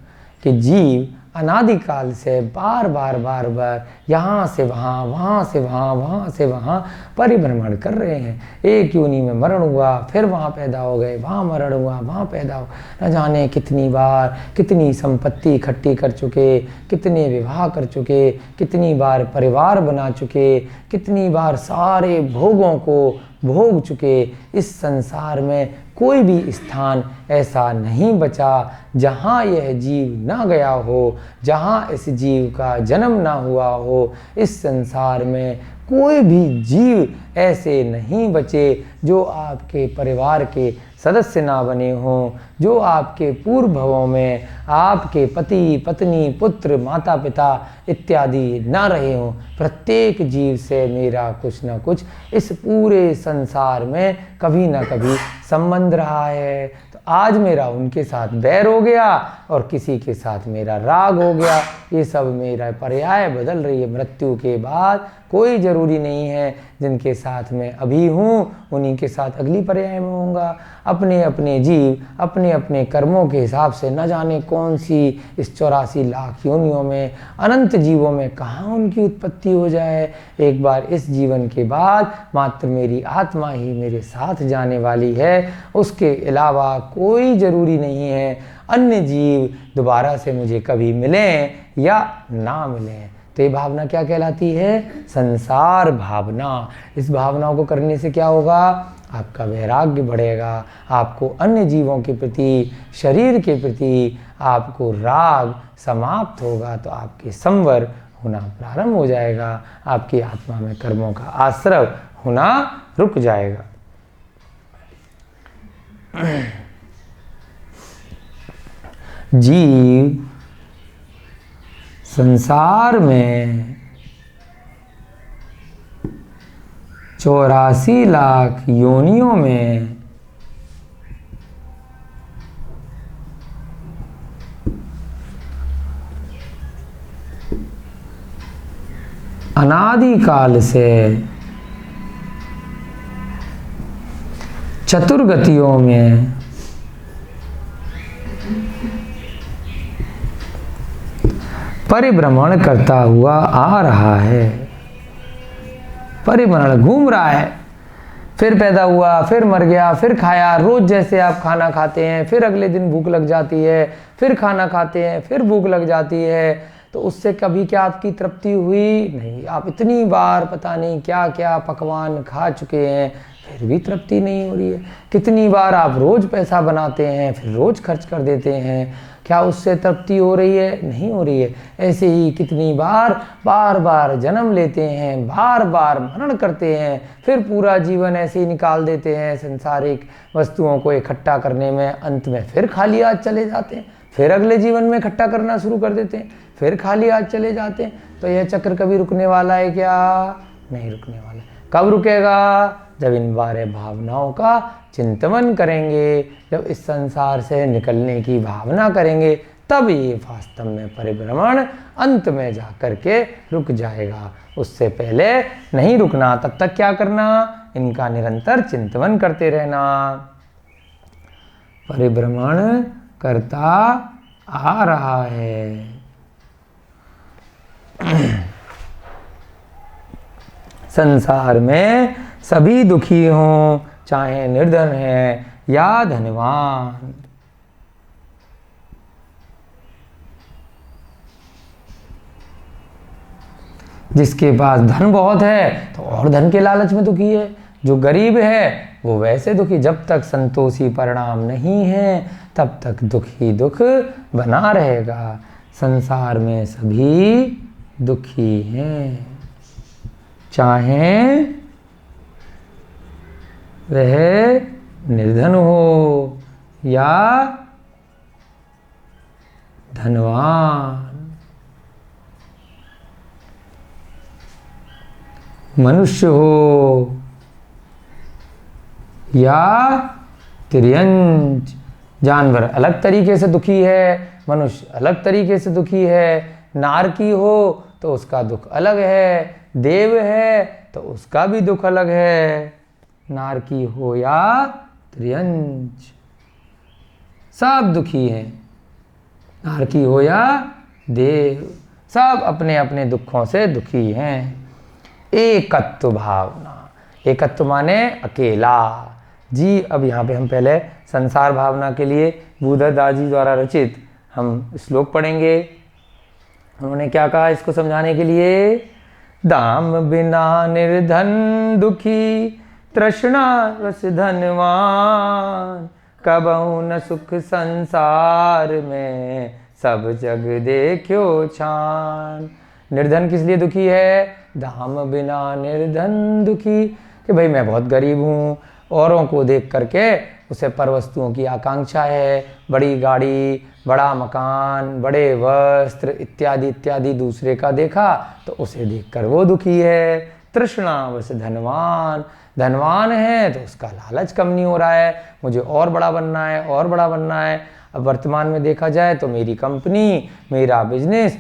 कि जीव अनादिकाल से बार बार यहाँ से वहाँ, वहाँ से वहाँ, वहाँ से वहाँ परिभ्रमण कर रहे हैं। एक योनि में मरण हुआ, फिर वहाँ पैदा हो गए, वहाँ मरण हुआ, वहाँ पैदा हो, न जाने कितनी बार कितनी संपत्ति इकट्ठी कर चुके, कितने विवाह कर चुके, कितनी बार परिवार बना चुके, कितनी बार सारे भोगों को भोग चुके। इस संसार में कोई भी स्थान ऐसा नहीं बचा जहाँ यह जीव ना गया हो, जहाँ इस जीव का जन्म ना हुआ हो। इस संसार में कोई भी जीव ऐसे नहीं बचे जो आपके परिवार के सदस्य ना बने हों, जो आपके पूर्व भवों में आपके पति पत्नी पुत्र माता पिता इत्यादि ना रहे हों। प्रत्येक जीव से मेरा कुछ ना कुछ इस पूरे संसार में कभी ना कभी संबंध रहा है। तो आज मेरा उनके साथ बैर हो गया और किसी के साथ मेरा राग हो गया। ये सब मेरा पर्याय बदल रही है। मृत्यु के बाद कोई ज़रूरी नहीं है जिनके साथ मैं अभी हूँ उन्हीं के साथ अगली पर्याय में होऊंगा। अपने अपने जीव अपने अपने कर्मों के हिसाब से न जाने कौन सी इस 84 लाख योनियों में अनंत जीवों में कहाँ उनकी उत्पत्ति हो जाए। एक बार इस जीवन के बाद मात्र मेरी आत्मा ही मेरे साथ जाने वाली है, उसके अलावा कोई ज़रूरी नहीं है अन्य जीव दोबारा से मुझे कभी मिलें या ना मिलें। तो ये भावना क्या कहलाती है? संसार भावना। इस भावनाओं को करने से क्या होगा? आपका वैराग्य बढ़ेगा, आपको अन्य जीवों के प्रति, शरीर के प्रति आपको राग समाप्त होगा, तो आपके संवर होना प्रारंभ हो जाएगा, आपकी आत्मा में कर्मों का आश्रव होना रुक जाएगा। जीव संसार में 84 लाख योनियों में अनादिकाल से चतुर्गतियों में परिभ्रमण करता हुआ आ रहा है। परिभ्रमण घूम रहा है, फिर पैदा हुआ, फिर मर गया, फिर खाया। रोज जैसे आप खाना खाते हैं, फिर अगले दिन भूख लग जाती है, फिर खाना खाते हैं, फिर भूख लग जाती है। तो उससे कभी क्या आपकी तृप्ति हुई? नहीं। आप इतनी बार पता नहीं क्या क्या पकवान खा चुके हैं, फिर भी तृप्ति नहीं हो रही है। कितनी बार आप रोज पैसा बनाते हैं, फिर रोज खर्च कर देते हैं, क्या उससे तृप्ति हो रही है? नहीं हो रही है। ऐसे ही कितनी बार बार बार जन्म लेते हैं, बार बार मरण करते हैं, फिर पूरा जीवन ऐसे ही निकाल देते हैं संसारिक वस्तुओं को इकट्ठा करने में। अंत में फिर खाली हाथ चले जाते हैं, फिर अगले जीवन में इकट्ठा करना शुरू कर देते हैं, फिर खाली हाथ चले जाते हैं। तो यह चक्र कभी रुकने वाला है क्या? नहीं रुकने वाला। कब रुकेगा? जब इन बारे भावनाओं का चिंतन करेंगे, जब इस संसार से निकलने की भावना करेंगे, तब ये वास्तव में परिभ्रमण अंत में जा कर के रुक जाएगा। उससे पहले नहीं रुकना। तब तक क्या करना? इनका निरंतर चिंतन करते रहना। परिभ्रमण करता आ रहा है। संसार में सभी दुखी हों, चाहे निर्धन हैं या धनवान। जिसके पास धन बहुत है तो और धन के लालच में दुखी है, जो गरीब है वो वैसे दुखी। जब तक संतोषी परिणाम नहीं है तब तक दुख ही दुख बना रहेगा। संसार में सभी दुखी हैं, चाहे वह निर्धन हो या धनवान, मनुष्य हो या तिर्यंच। जानवर अलग तरीके से दुखी है, मनुष्य अलग तरीके से दुखी है। नारकी हो तो उसका दुख अलग है, देव है तो उसका भी दुख अलग है। नारकी हो या त्रियंच, सब दुखी हैं। नारकी हो या देव, सब अपने अपने दुखों से दुखी हैं। एकत्व भावना, एकत्व माने अकेला। जी अब यहाँ पे हम पहले संसार भावना के लिए बुद्धदास जी द्वारा रचित हम श्लोक पढ़ेंगे। उन्होंने क्या कहा इसको समझाने के लिए? दाम बिना निर्धन दुखी, तृष्णा रस धनवान, कबहु न सुख संसार में, सब जग देखो छान। निर्धन किस लिए दुखी है? दाम बिना निर्धन दुखी, कि भाई मैं बहुत गरीब हूँ, औरों को देख करके उसे पर वस्तुओं की आकांक्षा है, बड़ी गाड़ी, बड़ा मकान, बड़े वस्त्र इत्यादि इत्यादि दूसरे का देखा तो उसे देखकर वो दुखी है। तृष्णावश धनवान, धनवान है तो उसका लालच कम नहीं हो रहा है, मुझे और बड़ा बनना है और बड़ा बनना है। अब वर्तमान में देखा जाए तो मेरी कंपनी, मेरा बिजनेस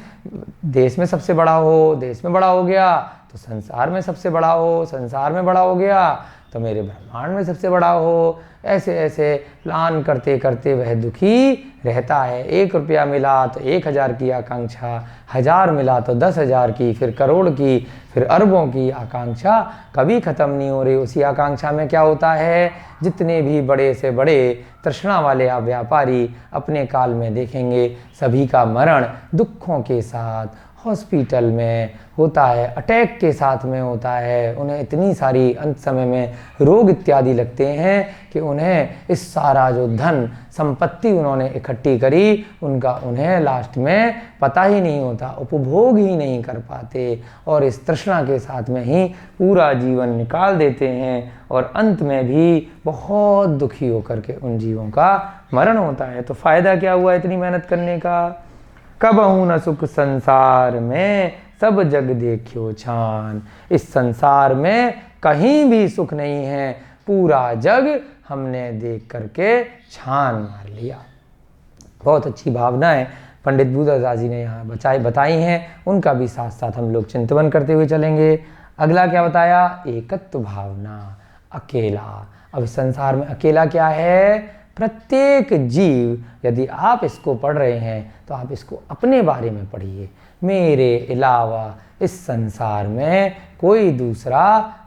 देश में सबसे बड़ा हो, देश में बड़ा हो गया तो संसार में सबसे बड़ा हो, संसार में बड़ा हो गया तो मेरे ब्रह्मांड में सबसे बड़ा हो। ऐसे ऐसे प्लान करते करते वह दुखी रहता है। 1 रुपया मिला तो 1000 की आकांक्षा, 1000 मिला तो 10,000 की, फिर करोड़ की, फिर अरबों की आकांक्षा कभी ख़त्म नहीं हो रही। उसी आकांक्षा में क्या होता है? जितने भी बड़े से बड़े तृष्णा वाले व्यापारी अपने काल में देखेंगे सभी का मरण दुखों के साथ हॉस्पिटल में होता है, अटैक के साथ में होता है। उन्हें इतनी सारी अंत समय में रोग इत्यादि लगते हैं कि उन्हें इस सारा जो धन संपत्ति उन्होंने इकट्ठी करी उनका उन्हें लास्ट में पता ही नहीं होता, उपभोग ही नहीं कर पाते और इस तृष्णा के साथ में ही पूरा जीवन निकाल देते हैं और अंत में भी बहुत दुखी होकर के उन जीवों का मरण होता है। तो फ़ायदा क्या हुआ इतनी मेहनत करने का? कबहु न सुख संसार में, सब जग देखियो छान। इस संसार में कहीं भी सुख नहीं है, पूरा जग हमने देख करके छान मार लिया। बहुत अच्छी भावनाएं पंडित बुद्धदास जी ने यहाँ बताई हैं, उनका भी साथ साथ हम लोग चिंतन करते हुए चलेंगे। अगला क्या बताया? एकत्व भावना, अकेला। अब इस संसार में अकेला क्या है? प्रत्येक जीव, यदि आप इसको पढ़ रहे हैं तो आप इसको अपने बारे में पढ़िए। मेरे अलावा इस संसार में कोई दूसरा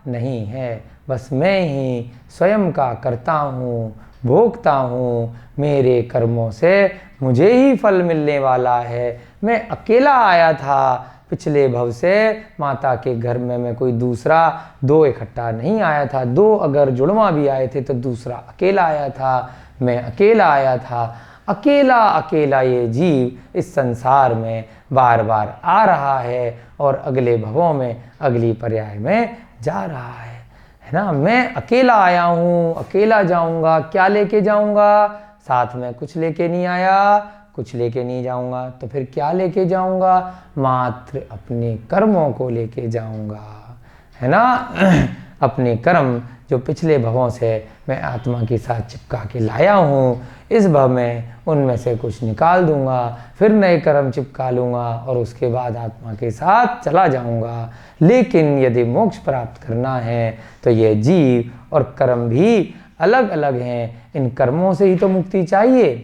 नहीं है, बस मैं ही स्वयं का करता हूँ, भोगता हूँ। मेरे कर्मों से मुझे ही फल मिलने वाला है। मैं अकेला आया था पिछले भव से, माता के घर में मैं कोई दूसरा 2 इकट्ठा नहीं आया था। 2 अगर जुड़वा भी आए थे तो दूसरा अकेला आया था। मैं अकेला आया था। अकेला अकेला ये जीव इस संसार में बार बार आ रहा है और अगले भवों में अगली पर्याय में जा रहा है ना। मैं अकेला आया हूँ, अकेला जाऊँगा। क्या लेके जाऊँगा? साथ में कुछ लेके नहीं आया, कुछ लेके नहीं जाऊँगा तो फिर क्या लेके जाऊँगा? मात्र अपने कर्मों को लेके जाऊँगा, है ना। अपने कर्म जो पिछले भवों से मैं आत्मा के साथ चिपका के लाया हूँ, इस भव में उनमें से कुछ निकाल दूंगा, फिर नए कर्म चिपका लूँगा और उसके बाद आत्मा के साथ चला जाऊँगा। लेकिन यदि मोक्ष प्राप्त करना है तो ये जीव और कर्म भी अलग अलग हैं। इन कर्मों से ही तो मुक्ति चाहिए,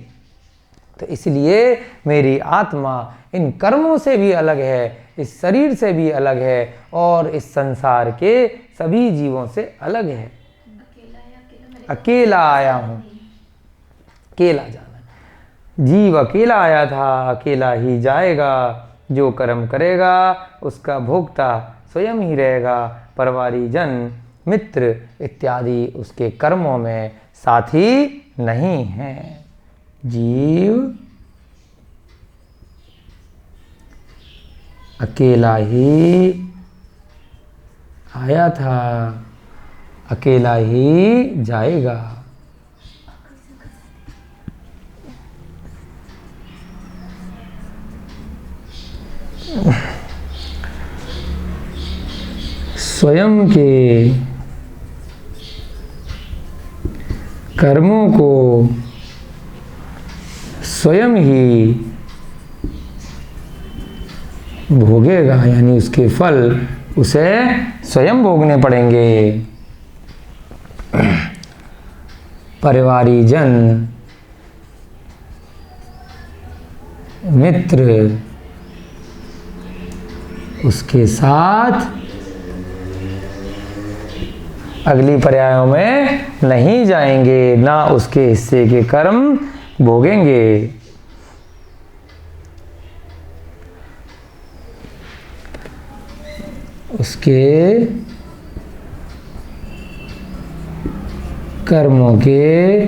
तो इसलिए मेरी आत्मा इन कर्मों से भी अलग है, इस शरीर से भी अलग है और इस संसार के सभी जीवों से अलग है। अकेला आया हूँ, अकेला जाना। जीव अकेला आया था, अकेला ही जाएगा। जो कर्म करेगा उसका भोक्ता स्वयं ही रहेगा। परिवारी जन, मित्र इत्यादि उसके कर्मों में साथी नहीं है। जीव अकेला ही आया था, अकेला ही जाएगा। स्वयं के कर्मों को स्वयं ही भोगेगा, यानी उसके फल उसे स्वयं भोगने पड़ेंगे। परिवारीजन, मित्र उसके साथ अगली पर्यायों में नहीं जाएंगे, ना उसके हिस्से के कर्म भोगेंगे। उसके कर्मों के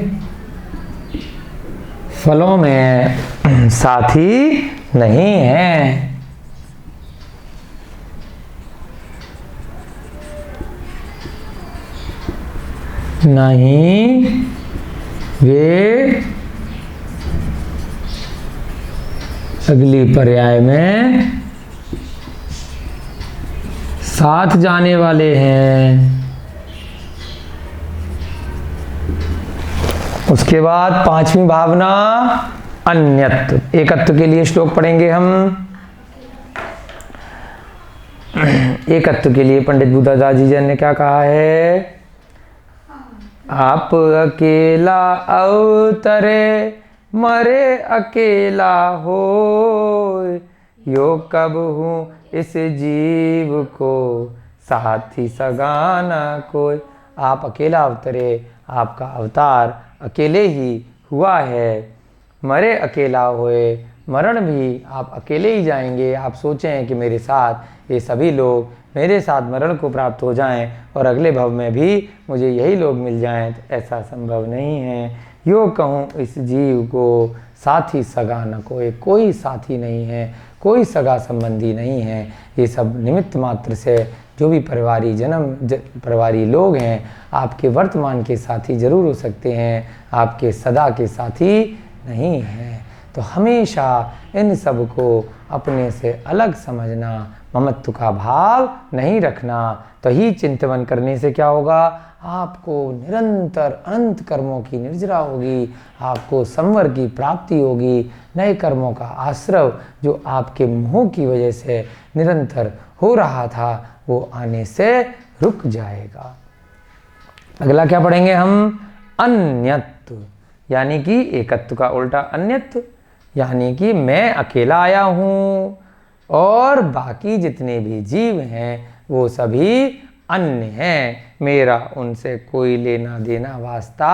फलों में साथी नहीं है। नहीं वे अगली पर्याय में साथ जाने वाले हैं। उसके बाद पांचवी भावना अन्यत्व। एकत्व के लिए श्लोक पढ़ेंगे हम। एकत्व के लिए पंडित बुद्धादास जी ने क्या कहा है? आप अकेला अवतरे मरे अकेला हो, यो कब हूँ इस जीव को साथी सगाना कोई। आप अकेला अवतरे, आपका अवतार अकेले ही हुआ है। मरे अकेला होए, मरण भी आप अकेले ही जाएंगे। आप सोचें कि मेरे साथ ये सभी लोग मेरे साथ मरण को प्राप्त हो जाएं और अगले भव में भी मुझे यही लोग मिल जाएं, तो ऐसा संभव नहीं है। यो कहूँ इस जीव को साथी सगा न कोई, कोई साथी नहीं है, कोई सगा संबंधी नहीं है। ये सब निमित्त मात्र से जो भी परिवारी लोग हैं, आपके वर्तमान के साथी जरूर हो सकते हैं, आपके सदा के साथी नहीं हैं। तो हमेशा इन सब को अपने से अलग समझना, ममत्व का भाव नहीं रखना। तो ही चिंतन करने से क्या होगा? आपको निरंतर अनंत कर्मों की निर्जरा होगी, आपको संवर की प्राप्ति होगी। नए कर्मों का आश्रव जो आपके मोह की वजह से निरंतर हो रहा था, वो आने से रुक जाएगा। अगला क्या पढ़ेंगे हम? अन्यत्व, यानी कि एकत्व का उल्टा अन्यत्व, यानी कि मैं अकेला आया हूँ और बाकी जितने भी जीव हैं वो सभी अन्य हैं। मेरा उनसे कोई लेना देना वास्ता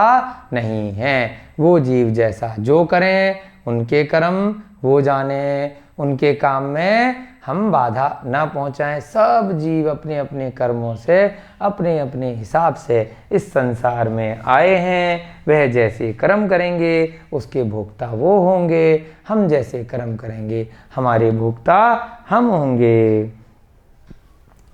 नहीं है। वो जीव जैसा जो करें, उनके कर्म वो जाने, उनके काम में हम बाधा ना पहुंचाएं। सब जीव अपने अपने कर्मों से अपने अपने हिसाब से इस संसार में आए हैं। वह जैसे कर्म करेंगे उसके भोक्ता वो होंगे, हम जैसे कर्म करेंगे हमारे भोक्ता हम होंगे।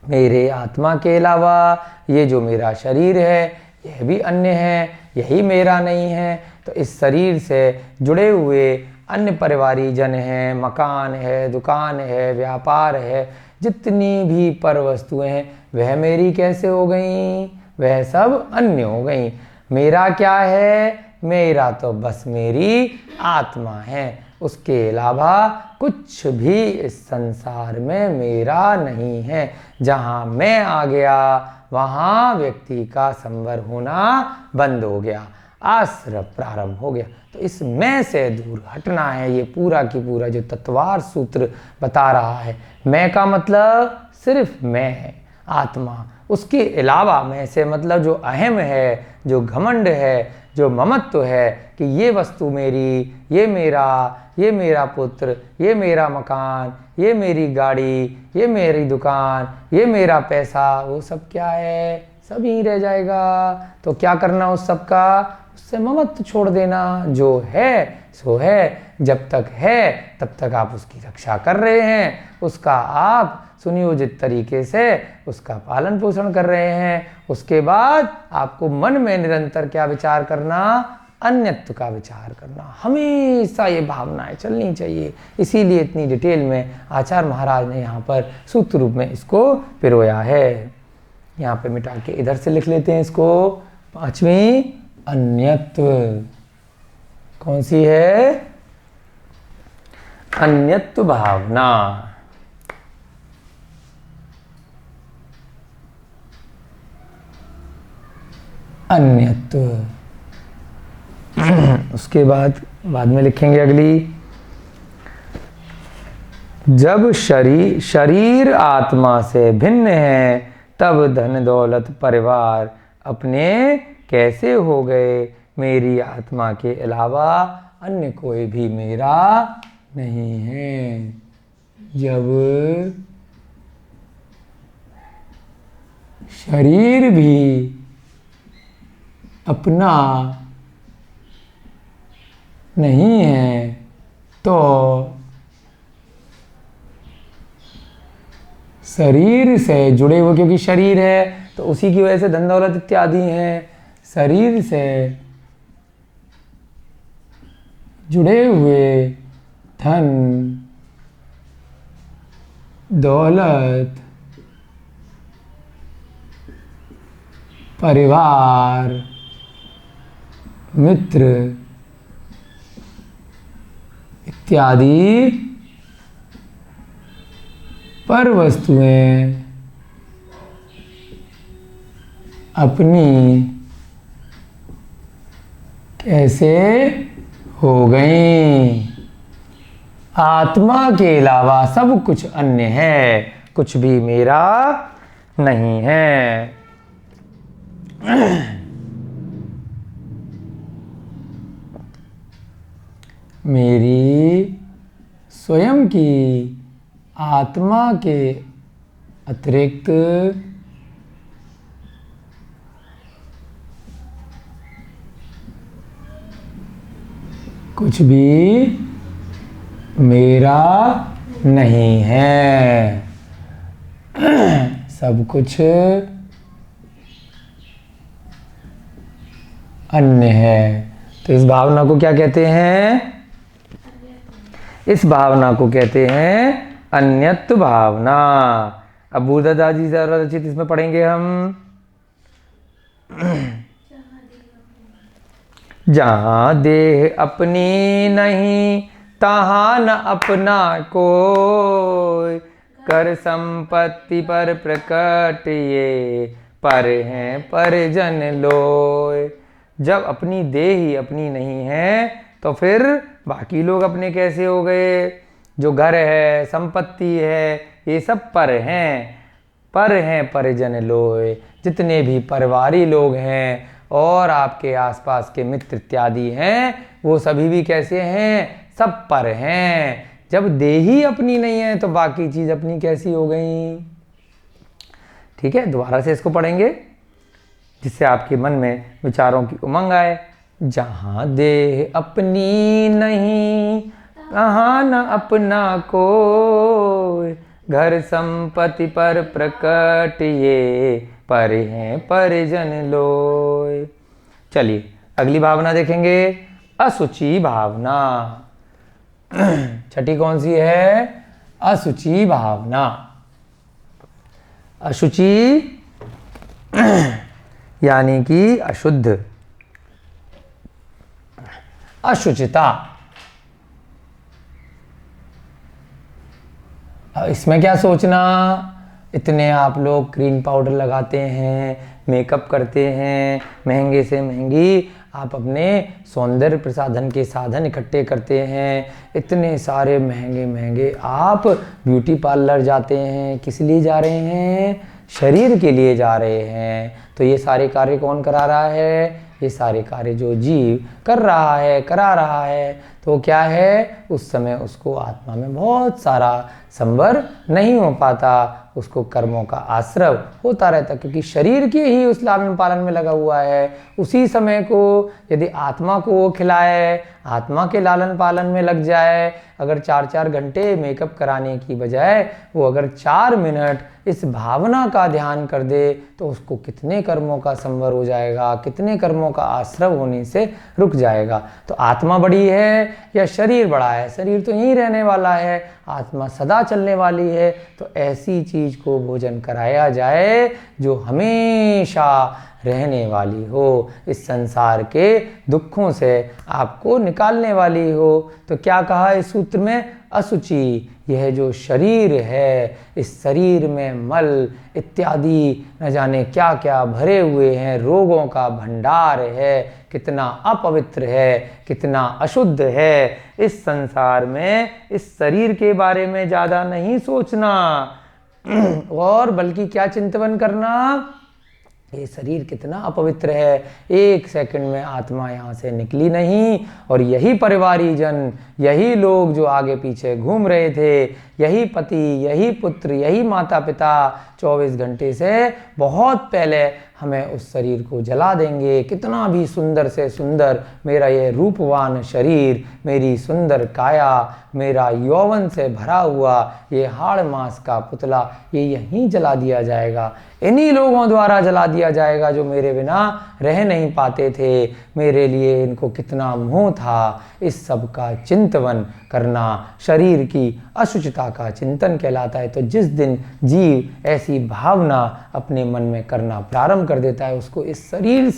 मेरे आत्मा के अलावा ये जो मेरा शरीर है यह भी अन्य है, यही मेरा नहीं है। तो इस शरीर से जुड़े हुए अन्य परिवारी जन हैं, मकान है, दुकान है, व्यापार है, जितनी भी पर वस्तुएं हैं वह मेरी कैसे हो गई? वह सब अन्य हो गई। मेरा क्या है? मेरा तो बस मेरी आत्मा है, उसके अलावा कुछ भी इस संसार में मेरा नहीं है। जहाँ मैं आ गया वहाँ व्यक्ति का संवर होना बंद हो गया, आश्रय प्रारंभ हो गया। तो इस मैं से दूर हटना है। ये पूरा की पूरा जो तत्वार सूत्र बता रहा है। मैं का मतलब सिर्फ मैं है, आत्मा। उसके अलावा मैं से मतलब जो अहम है, जो घमंड है, जो ममत्व है कि ये वस्तु मेरी, ये मेरा पुत्र, ये मेरा मकान, ये मेरी गाड़ी, ये मेरी दुकान, ये मेरा पैसा, वो सब क्या है? सब ही रह जाएगा। तो क्या करना उस सब का? उससे ममत्व छोड़ देना। जो है सो है, जब तक है तब तक आप उसकी रक्षा कर रहे हैं, उसका आप सुनियोजित तरीके से उसका पालन पोषण कर रहे हैं। उसके बाद आपको मन में निरंतर क्या विचार करना? अन्यत्व का विचार करना। हमेशा ये भावनाएं चलनी चाहिए। इसीलिए इतनी डिटेल में आचार्य महाराज ने यहाँ पर सूत्र रूप में इसको पिरोया है। यहाँ पे मिटा के इधर से लिख लेते हैं इसको। पांचवी अन्यत्व कौन सी है? अन्यत्व भावना। अन्यत्व। उसके बाद में लिखेंगे अगली, जब शरीर आत्मा से भिन्न है तब धन दौलत परिवार अपने कैसे हो गए, मेरी आत्मा के अलावा अन्य कोई भी मेरा नहीं है। जब शरीर भी अपना नहीं है तो शरीर से जुड़े हुए, क्योंकि शरीर है तो उसी की वजह से धन दौलत इत्यादि हैं, शरीर से जुड़े हुए धन दौलत परिवार मित्र इत्यादि पर वस्तुएं अपनी कैसे हो गईं। आत्मा के अलावा सब कुछ अन्य है, कुछ भी मेरा नहीं है। मेरी स्वयं की आत्मा के अतिरिक्त कुछ भी मेरा नहीं है, सब कुछ अन्य है। तो इस भावना को क्या कहते हैं? इस भावना को कहते हैं अन्यत्व भावना। अब बुद्धदास जी से रचित इसमें पढ़ेंगे हम, जहाँ देह अपनी नहीं तहाँ न अपना कोई, कर संपत्ति पर प्रकट ये पर हैं परिजन लोय। जब अपनी देह ही अपनी नहीं है तो फिर बाकी लोग अपने कैसे हो गए? जो घर है, संपत्ति है, ये सब पर हैं परिजन लोय। जितने भी परिवारी लोग हैं और आपके आसपास के मित्र इत्यादि हैं, वो सभी भी कैसे हैं? सब पर हैं। जब देह ही अपनी नहीं है तो बाकी चीज अपनी कैसी हो गई? ठीक है, दोबारा से इसको पढ़ेंगे जिससे आपके मन में विचारों की उमंग आए। जहाँ देह अपनी नहीं तहाँ न अपना कोई, घर संपत्ति पर प्रकट ये पर हैं परिजन लोय। चलिए अगली भावना देखेंगे, असुचि भावना। छठी कौन सी है? असुचि भावना। अशुचि यानी कि अशुद्ध, अशुचिता। इसमें क्या सोचना, इतने आप लोग क्रीम पाउडर लगाते हैं, मेकअप करते हैं, महंगे से महंगी आप अपने सौंदर्य प्रसाधन के साधन इकट्ठे करते हैं, इतने सारे महंगे महंगे आप ब्यूटी पार्लर जाते हैं, किस लिए जा रहे हैं? शरीर के लिए जा रहे हैं। तो ये सारे कार्य कौन करा रहा है? ये सारे कार्य जो जीव कर रहा है, करा रहा है। तो क्या है? उस समय उसको आत्मा में बहुत सारा संवर नहीं हो पाता, उसको कर्मों का आश्रव होता रहता, क्योंकि शरीर के ही उस लालन पालन में लगा हुआ है। उसी समय को यदि आत्मा को वो खिलाए, आत्मा के लालन पालन में लग जाए, अगर 4-4 घंटे मेकअप कराने की बजाय वो अगर 4 मिनट इस भावना का ध्यान कर दे तो उसको कितने कर्मों का संवर हो जाएगा, कितने कर्मों का आश्रव होने से रुक जाएगा। तो आत्मा बड़ी है या शरीर बड़ा है? शरीर तो यहीं रहने वाला है, आत्मा सदा चलने वाली है। तो ऐसी चीज को भोजन कराया जाए जो हमेशा रहने वाली हो, इस संसार के दुखों से आपको निकालने वाली हो। तो क्या कहा इस सूत्र में? असुचि यह जो शरीर है, इस शरीर में मल इत्यादि न जाने क्या क्या भरे हुए हैं, रोगों का भंडार है, कितना अपवित्र है, कितना अशुद्ध है। इस संसार में इस शरीर के बारे में ज़्यादा नहीं सोचना और बल्कि क्या चिंतन करना, ये शरीर कितना अपवित्र है, एक सेकंड में आत्मा यहाँ से निकली नहीं। और यही परिवारीजन, यही लोग जो आगे पीछे घूम रहे थे, यही पति, यही पुत्र, यही माता पिता 24 घंटे से बहुत पहले हमें उस शरीर को जला देंगे। कितना भी सुंदर से सुंदर मेरा ये रूपवान शरीर, मेरी सुंदर काया, मेरा यौवन से भरा हुआ ये हाड़ मांस का पुतला, ये यहीं जला दिया जाएगा। इन्हीं लोगों द्वारा जला दिया जाएगा जो मेरे बिना रह नहीं पाते थे। मेरे लिए इनको कितना मोह था। इस सब का चिंतन करना शरीर की अशुचिता का चिंतन कहलाता है। तो जिस दिन जीव ऐसी भावना अपने मन में करना प्रारंभ कर देता है, उसको इस शरीर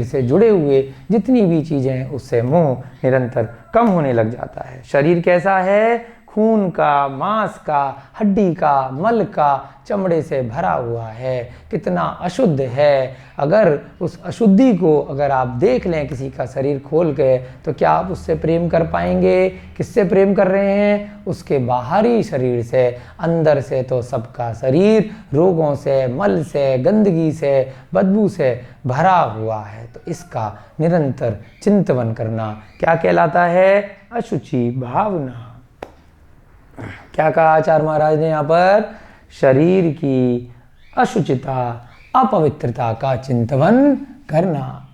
से जुड़े हुए जितनी भी चीज़ें हैं उससे मोह निरंतर कम होने लग जाता है। शरीर कैसा है? खून का, मांस का, हड्डी का, मल का, चमड़े से भरा हुआ है, कितना अशुद्ध है। अगर उस अशुद्धि को अगर आप देख लें किसी का शरीर खोल के, तो क्या आप उससे प्रेम कर पाएंगे? किससे प्रेम कर रहे हैं? उसके बाहरी शरीर से। अंदर से तो सबका शरीर रोगों से, मल से, गंदगी से, बदबू से भरा हुआ है। तो इसका निरंतर चिंतन करना क्या कहलाता है? अशुचि भावना। क्या कहा आचार्य महाराज ने यहाँ पर? शरीर की अशुचिता, अपवित्रता का चिंतन करना।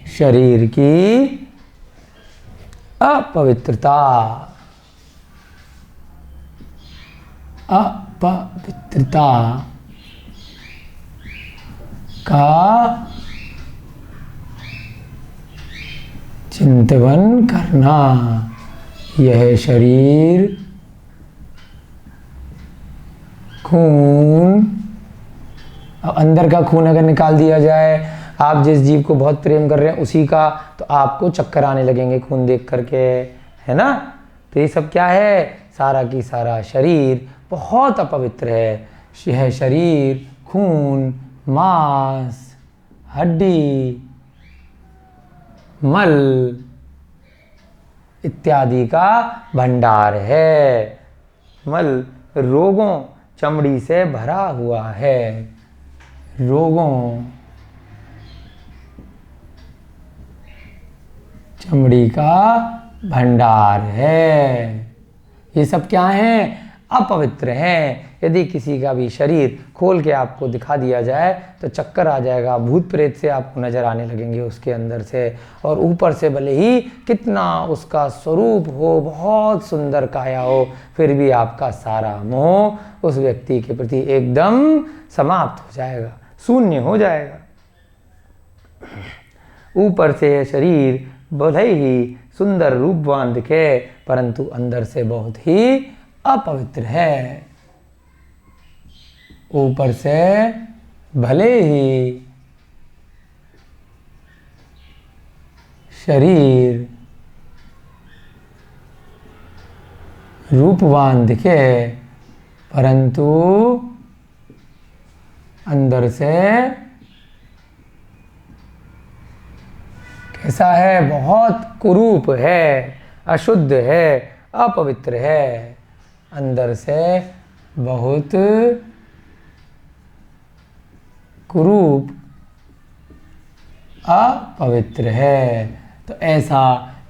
शरीर की अपवित्रता, अपवित्रता का चिंतन करना। यह शरीर, खून, अंदर का खून अगर निकाल दिया जाए, आप जिस जीव को बहुत प्रेम कर रहे हैं उसी का, तो आपको चक्कर आने लगेंगे खून देख करके, है ना? तो ये सब क्या है? सारा की सारा शरीर बहुत अपवित्र है। यह शरीर खून, मांस, हड्डी, मल इत्यादि का भंडार है। मल रोगों, चमड़ी से भरा हुआ है। रोगों, चमड़ी का भंडार है। ये सब क्या है? अपवित्र हैं। यदि किसी का भी शरीर खोल के आपको दिखा दिया जाए तो चक्कर आ जाएगा, भूत प्रेत से आपको नजर आने लगेंगे उसके अंदर से। और ऊपर से भले ही कितना उसका स्वरूप हो, बहुत सुंदर काया हो, फिर भी आपका सारा मोह उस व्यक्ति के प्रति एकदम समाप्त हो जाएगा, शून्य हो जाएगा। ऊपर से शरीर भले ही सुंदर रूपवान दिखे, परंतु अंदर से बहुत ही अपवित्र है। ऊपर से भले ही शरीर रूपवान दिखे, परंतु अंदर से कैसा है? बहुत कुरूप है, अशुद्ध है, अपवित्र है। अंदर से बहुत कुरूप, अपवित्र है। तो ऐसा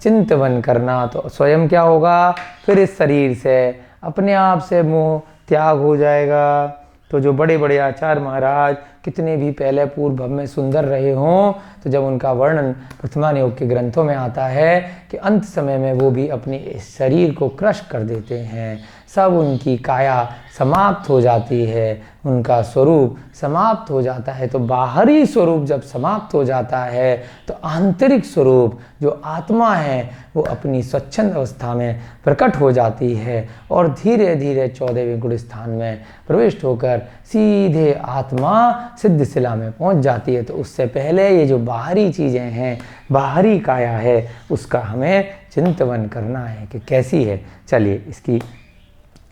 चिंतन करना तो स्वयं क्या होगा? फिर इस शरीर से अपने आप से मोह त्याग हो जाएगा। तो जो बड़े बड़े आचार्य महाराज कितने भी पहले पूर्व भव में सुंदर रहे हों, तो जब उनका वर्णन प्रथमान योग के ग्रंथों में आता है कि अंत समय में वो भी अपने इस शरीर को क्रश कर देते हैं, सब उनकी काया समाप्त हो जाती है, उनका स्वरूप समाप्त हो जाता है। तो बाहरी स्वरूप जब समाप्त हो जाता है तो आंतरिक स्वरूप जो आत्मा है वो अपनी स्वच्छंद अवस्था में प्रकट हो जाती है और धीरे धीरे 14वें गुण स्थान में प्रविष्ट होकर सीधे आत्मा सिद्ध शिला में पहुंच जाती है। तो उससे पहले ये जो बाहरी चीज़ें हैं, बाहरी काया है, उसका हमें चिंतन करना है कि कैसी है। चलिए इसकी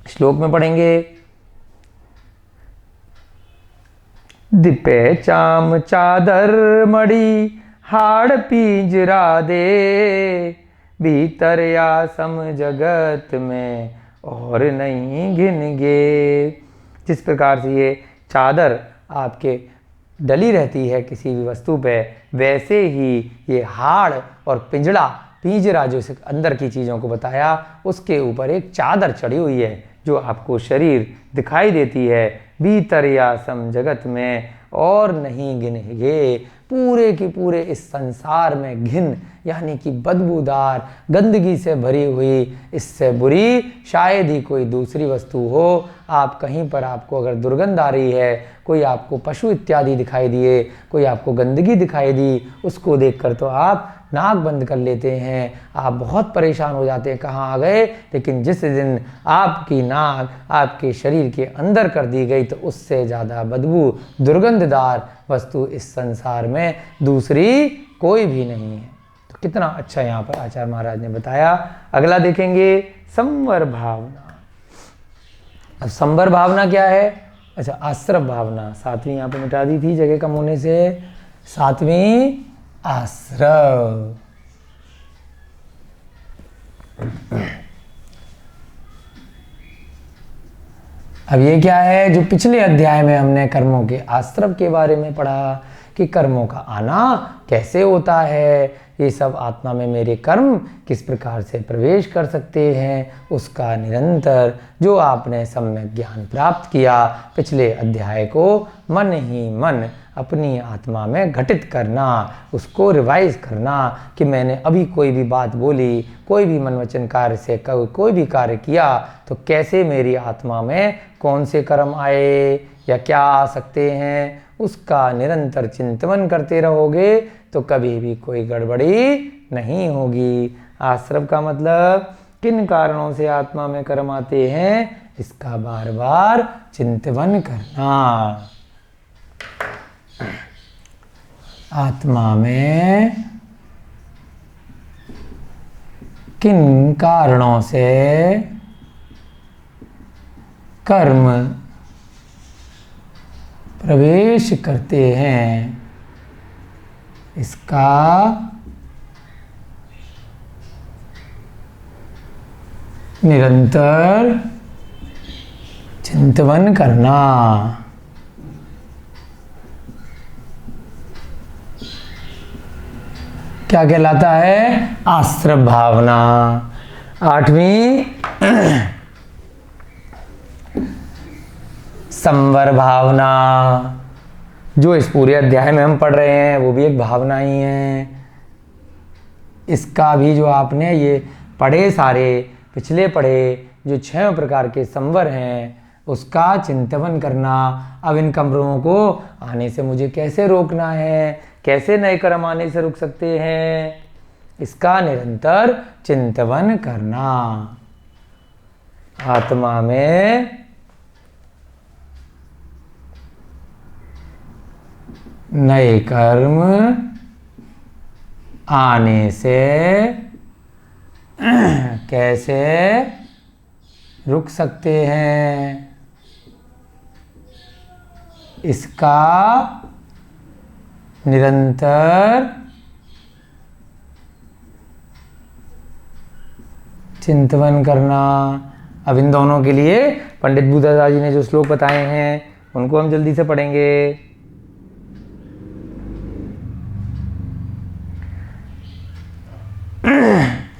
श्लोक में पढ़ेंगे। दिपे चाम चादर मड़ी हाड़ पिंजरा दे, भीतर या सम जगत में और नहीं घिनगे। जिस प्रकार से ये चादर आपके डली रहती है किसी भी वस्तु पे, वैसे ही ये हाड़ और पिंजरा जो इस अंदर की चीज़ों को बताया, उसके ऊपर एक चादर चढ़ी हुई है जो आपको शरीर दिखाई देती है। भीतर या सम जगत में और नहीं घिनगे। पूरे की पूरे इस संसार में घिन यानी कि बदबूदार गंदगी से भरी हुई, इससे बुरी शायद ही कोई दूसरी वस्तु हो। आप कहीं पर आपको अगर दुर्गंध आ रही है, कोई आपको पशु इत्यादि दिखाई दिए, कोई आपको गंदगी दिखाई दी, उसको देखकर तो आप नाक बंद कर लेते हैं, आप बहुत परेशान हो जाते हैं कहाँ आ गए। लेकिन जिस दिन आपकी नाक आपके शरीर के अंदर कर दी गई तो उससे ज़्यादा बदबू दुर्गंधदार वस्तु इस संसार में दूसरी कोई भी नहीं है। तो कितना अच्छा यहाँ पर आचार्य महाराज ने बताया। अगला देखेंगे संवर भावना। अब संवर भावना क्या है? अच्छा, आश्रव भावना 7वीं यहाँ पर मिटा दी थी जगह कम होने से। 7वीं आश्रव। अब ये क्या है? जो पिछले अध्याय में हमने कर्मों के आश्रव के बारे में पढ़ा कि कर्मों का आना कैसे होता है, ये सब आत्मा में मेरे कर्म किस प्रकार से प्रवेश कर सकते हैं, उसका निरंतर जो आपने सम्यक ज्ञान प्राप्त किया पिछले अध्याय को मन ही मन अपनी आत्मा में घटित करना, उसको रिवाइज करना कि मैंने अभी कोई भी बात बोली, कोई भी मन वचन कार्य से कोई भी कार्य किया तो कैसे मेरी आत्मा में कौन से कर्म आए या क्या आ सकते हैं, उसका निरंतर चिंतन करते रहोगे तो कभी भी कोई गड़बड़ी नहीं होगी। आश्रव का मतलब किन कारणों से आत्मा में कर्म आते हैं, इसका बार बार चिंतन करना। आत्मा में किन कारणों से कर्म प्रवेश करते हैं, इसका निरंतर चिंतन करना। क्या कहलाता है? आश्रव भावना। 8वीं संवर भावना। जो इस पूरे अध्याय में हम पढ़ रहे हैं वो भी एक भावना ही है। इसका भी जो आपने ये पढ़े सारे पिछले पढ़े जो 6 प्रकार के संवर हैं उसका चिंतन करना। अब इन कर्मों को आने से मुझे कैसे रोकना है, कैसे नए कर्म आने से रुक सकते हैं, इसका निरंतर चिंतन करना। आत्मा में नए कर्म आने से कैसे रुक सकते हैं, इसका निरंतर चिंतन करना। अब इन दोनों के लिए पंडित बुद्धदास जी ने जो श्लोक बताए हैं उनको हम जल्दी से पढ़ेंगे।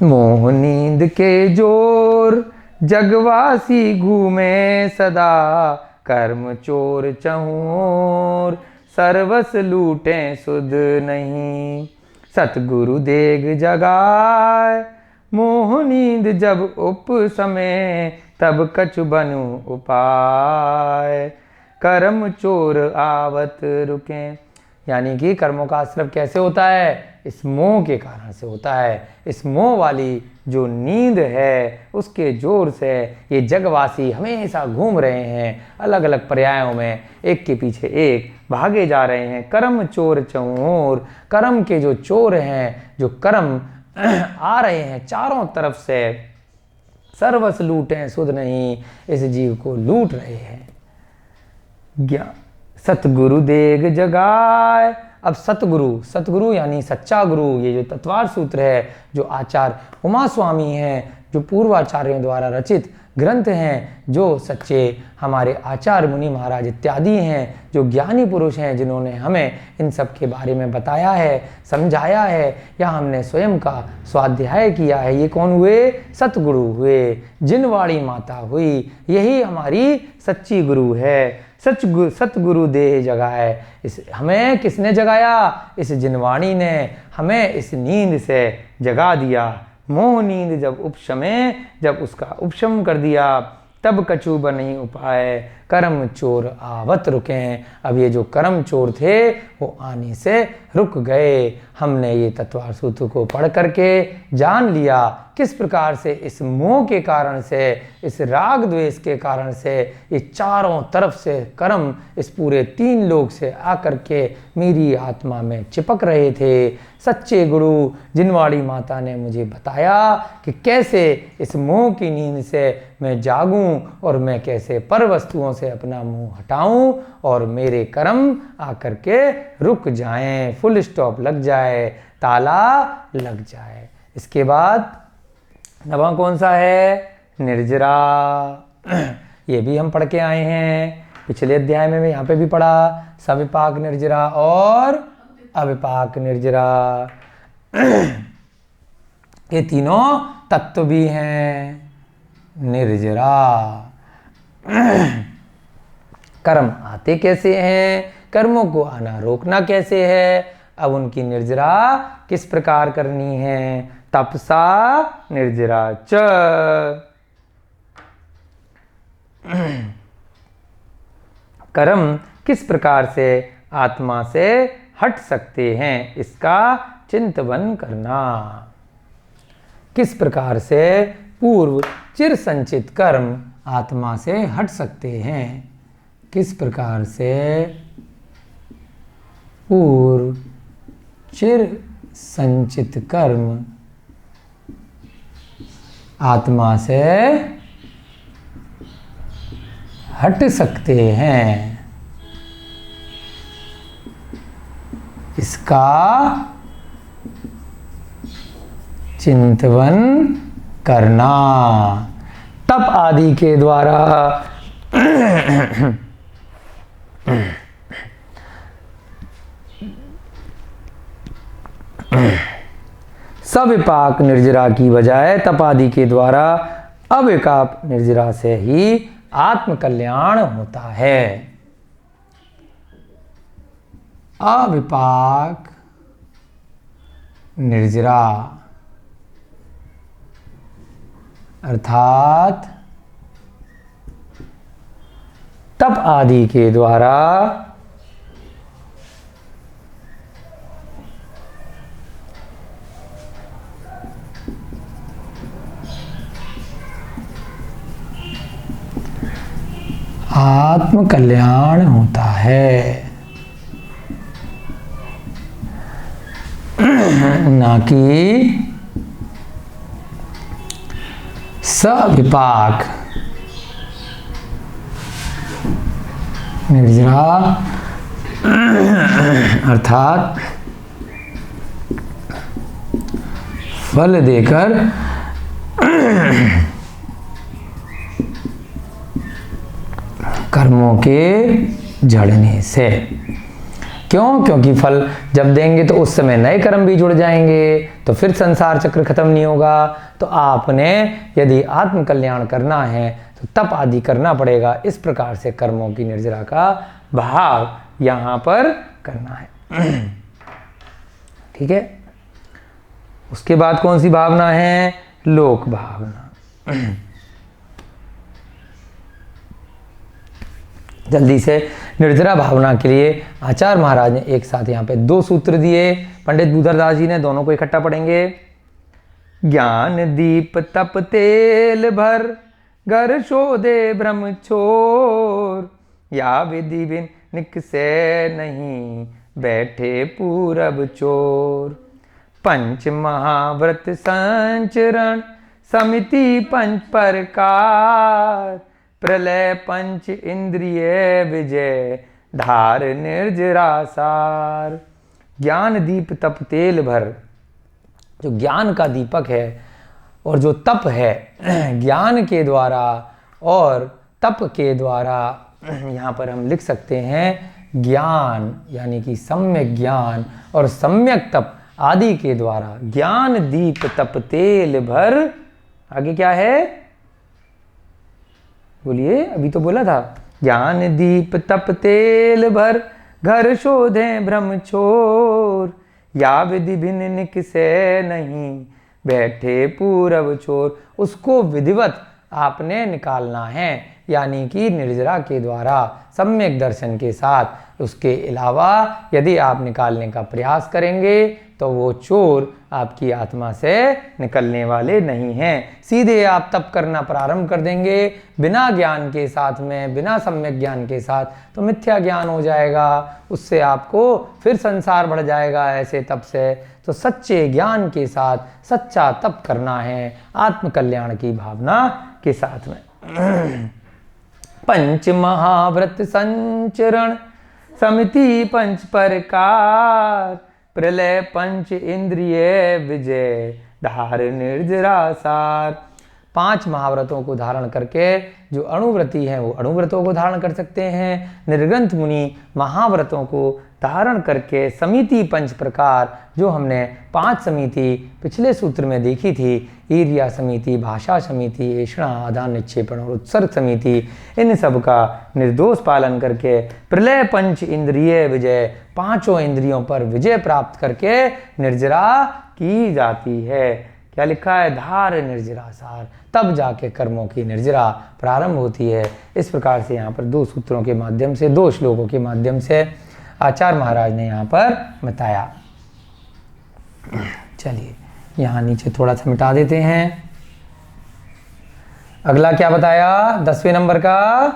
मोह नींद के जोर जगवासी घूमे सदा, कर्म चोर चहूर सर्वस लूटे सुध नहीं। सतगुरु देग जगाए मोह नींद जब उप समय, तब कछु बनु उपाय, कर्म चोर आवत रुके। यानी कि कर्मों का आश्रय कैसे होता है? इस मोह के कारण से होता है। इस मोह वाली जो नींद है उसके जोर से ये जगवासी हमेशा घूम रहे हैं, अलग अलग पर्यायों में एक के पीछे एक भागे जा रहे हैं। कर्म चोर चौर, कर्म के जो चोर हैं, जो कर्म आ रहे हैं चारों तरफ से, सर्वस लूटें सुध नहीं, इस जीव को लूट रहे हैं। ज्ञान सतगुरु देग जगाए। अब सतगुरु, सतगुरु यानी सच्चा गुरु, ये जो तत्वार सूत्र है, जो आचार्य उमा स्वामी हैं, जो पूर्वाचार्यों द्वारा रचित ग्रंथ हैं, जो सच्चे हमारे आचार्य मुनि महाराज इत्यादि हैं, जो ज्ञानी पुरुष हैं, जिन्होंने हमें इन सब के बारे में बताया है, समझाया है, या हमने स्वयं का स्वाध्याय किया है। ये कौन हुए? सतगुरु हुए, जिनवाड़ी माता हुई, यही हमारी सच्ची गुरु है। सतगुरु देह जगाए। इस हमें किसने जगाया? इस जिनवाणी ने हमें इस नींद से जगा दिया। मोह नींद जब उपशमे, जब उसका उपशम कर दिया, तब कछु बनी उपाय, कर्म चोर आवत रुके। अब ये जो कर्म चोर थे वो आने से रुक गए। हमने ये तत्वार सूत्र को पढ़ करके जान लिया किस प्रकार से इस मोह के कारण से, इस राग द्वेष के कारण से ये चारों तरफ से कर्म इस पूरे 3 लोक से आकर के मेरी आत्मा में चिपक रहे थे। सच्चे गुरु जिनवाड़ी माता ने मुझे बताया कि कैसे इस मोह की नींद से मैं जागूं और मैं कैसे पर वस्तुओं से अपना मुंह हटाऊं और मेरे कर्म आकर के रुक जाएं, फुल स्टॉप लग जाए, ताला लग जाए। इसके बाद नवा कौन सा है? निर्जरा। ये भी हम पढ़ के आए हैं, पिछले अध्याय में यहाँ पे भी पढ़ा, सविपाक निर्जरा और अविपाक निर्जरा। ये तीनों तत्व भी हैं निर्जरा। कर्म आते कैसे हैं? कर्मों को आना रोकना कैसे है? अब उनकी निर्जरा किस प्रकार करनी है? तपसा निर्जरा च। कर्म किस प्रकार से आत्मा से हट सकते हैं, इसका चिंतन करना। किस प्रकार से पूर्व चिर संचित कर्म आत्मा से हट सकते हैं, किस प्रकार से पूर्व चिर संचित कर्म आत्मा से हट सकते हैं, इसका चिंतन करना। तप आदि के द्वारा सविपाक निर्जरा की बजाय तप आदि के द्वारा अविपाक निर्जरा से ही आत्म कल्याण होता है। अविपाक निर्जरा अर्थात तप आदि के द्वारा आत्म कल्याण होता है, ना कि सविपाक निर्जरा अर्थात फल देकर कर्मों के झड़ने से। क्यों? क्योंकि फल जब देंगे तो उस समय नए कर्म भी जुड़ जाएंगे, तो फिर संसार चक्र खत्म नहीं होगा। तो आपने यदि आत्म कल्याण करना है तो तप आदि करना पड़ेगा। इस प्रकार से कर्मों की निर्जरा का भाव यहाँ पर करना है। ठीक है। उसके बाद कौन सी भावना है? लोक भावना। जल्दी से निर्जरा भावना के लिए आचार्य महाराज ने एक साथ यहाँ पे 2 सूत्र दिए, पंडित बुधरदास जी ने, दोनों को इकट्ठा पढ़ेंगे। ज्ञान दीप तप तेल भर, घर शोधे ब्रह्म छोर, या विधि बिन निकसे नहीं, बैठे पूरब चोर। पंच महाव्रत संचरण, समिति पंच प्रकार, प्रलय पंच इंद्रिय विजय, धार निर्जरा सार। ज्ञान दीप तप तेल भर, जो ज्ञान का दीपक है और जो तप है, ज्ञान के द्वारा और तप के द्वारा, यहाँ पर हम लिख सकते हैं ज्ञान यानी कि सम्यक ज्ञान और सम्यक तप आदि के द्वारा। ज्ञान दीप तप तेल भर, आगे क्या है बोलिए, अभी तो बोला था। ज्ञान दीप तप तेल भर, घर शोधे ब्रह्म छोर, या विधि भिन्न निकसे नहीं, बैठे पूरब चोर। उसको विधिवत आपने निकालना है, यानी कि निर्जरा के द्वारा सम्यक दर्शन के साथ। उसके अलावा यदि आप निकालने का प्रयास करेंगे तो वो चोर आपकी आत्मा से निकलने वाले नहीं हैं। सीधे आप तप करना प्रारंभ कर देंगे बिना ज्ञान के साथ में, बिना सम्यक ज्ञान के साथ, तो मिथ्या ज्ञान हो जाएगा, उससे आपको फिर संसार बढ़ जाएगा ऐसे तप से। तो सच्चे ज्ञान के साथ सच्चा तप करना है, आत्म कल्याण की भावना के साथ में। पंच महाव्रत संचरण, समिति पंच प्रकार, प्रलय पंच इंद्रिय विजय, धार निर्जरा सार। 5 महाव्रतों को धारण करके जो अणुव्रती हैं वो अणुव्रतों को धारण कर सकते हैं। निर्ग्रंथ मुनि महाव्रतों को धारण करके समिति पंच प्रकार, जो हमने 5 समिति पिछले सूत्र में देखी थी, ईर्ष्या समिति, भाषा समिति, ऐषणा, आदान निक्षेपण और उत्सर्ग समिति, इन सब का निर्दोष पालन करके प्रलय पंच इंद्रिय विजय, 5 इंद्रियों पर विजय प्राप्त करके निर्जरा की जाती है। क्या लिखा है? धार निर्जरा सार, तब जाके कर्मों की निर्जरा प्रारंभ होती है। इस प्रकार से यहाँ पर 2 सूत्रों के माध्यम से, 2 श्लोकों के माध्यम से आचार्य महाराज ने यहाँ पर बताया। चलिए यहाँ नीचे थोड़ा सा मिटा देते हैं। अगला क्या बताया? 10वें नंबर का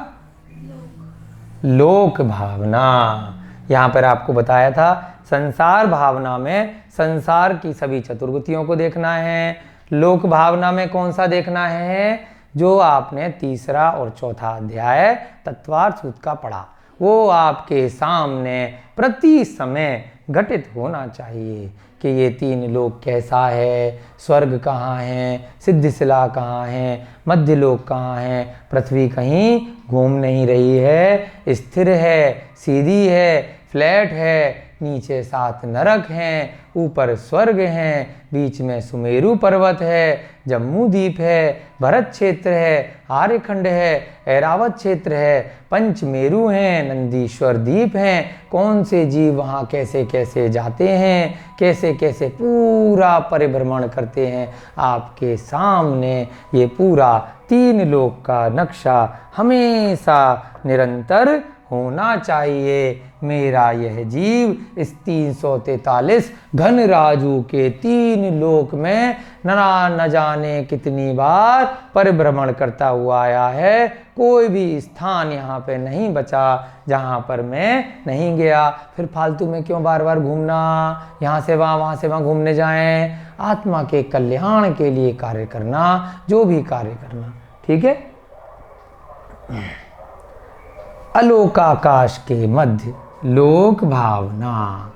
लोक भावना। यहाँ पर आपको बताया था संसार भावना में संसार की सभी चतुर्गतियों को देखना है। लोक भावना में कौन सा देखना है? जो आपने 3रा और 4था अध्याय तत्वार्थ सूत्र का पढ़ा, वो आपके सामने प्रति समय घटित होना चाहिए कि ये 3 लोक कैसा है, स्वर्ग कहाँ है, सिद्धिशिला कहाँ है, मध्य लोक कहाँ है। पृथ्वी कहीं घूम नहीं रही है, स्थिर है, सीधी है, फ्लैट है, नीचे 7 नरक हैं, ऊपर स्वर्ग हैं, बीच में सुमेरु पर्वत है, जम्मू द्वीप है, भरत क्षेत्र है, आर्यखंड है, ऐरावत क्षेत्र है, पंचमेरु हैं, नंदीश्वर द्वीप हैं। कौन से जीव वहाँ कैसे कैसे जाते हैं, कैसे कैसे पूरा परिभ्रमण करते हैं, आपके सामने ये पूरा 3 लोक का नक्शा हमेशा निरंतर होना चाहिए। मेरा यह जीव इस 343 घन राजू के 3 लोक में न जाने कितनी बार परिभ्रमण करता हुआ आया है। कोई भी स्थान यहाँ पे नहीं बचा जहाँ पर मैं नहीं गया। फिर फालतू में क्यों बार बार घूमना, यहाँ से वहाँ घूमने जाएं। आत्मा के कल्याण के लिए कार्य करना, जो भी कार्य करना, ठीक है। अलोकाकाश के मध्य लोक भावना।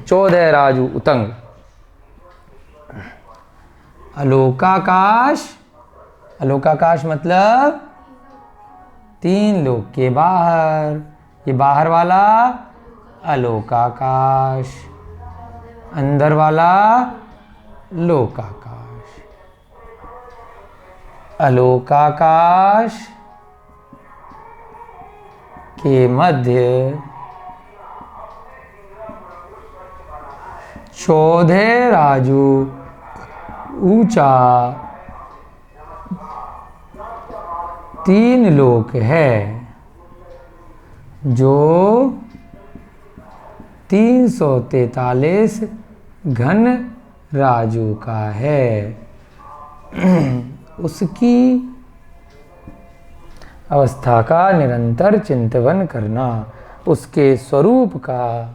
14 राजू उतंग। अलोकाकाश, अलोकाकाश मतलब 3 लोक के बाहर, ये बाहर वाला अलोकाकाश, अंदर वाला लोकाकाश। अलोकाकाश के मध्य 14 राजू ऊंचा तीन लोक है जो 343 घन राजू का है, उसकी अवस्था का निरंतर चिंतन करना, उसके स्वरूप का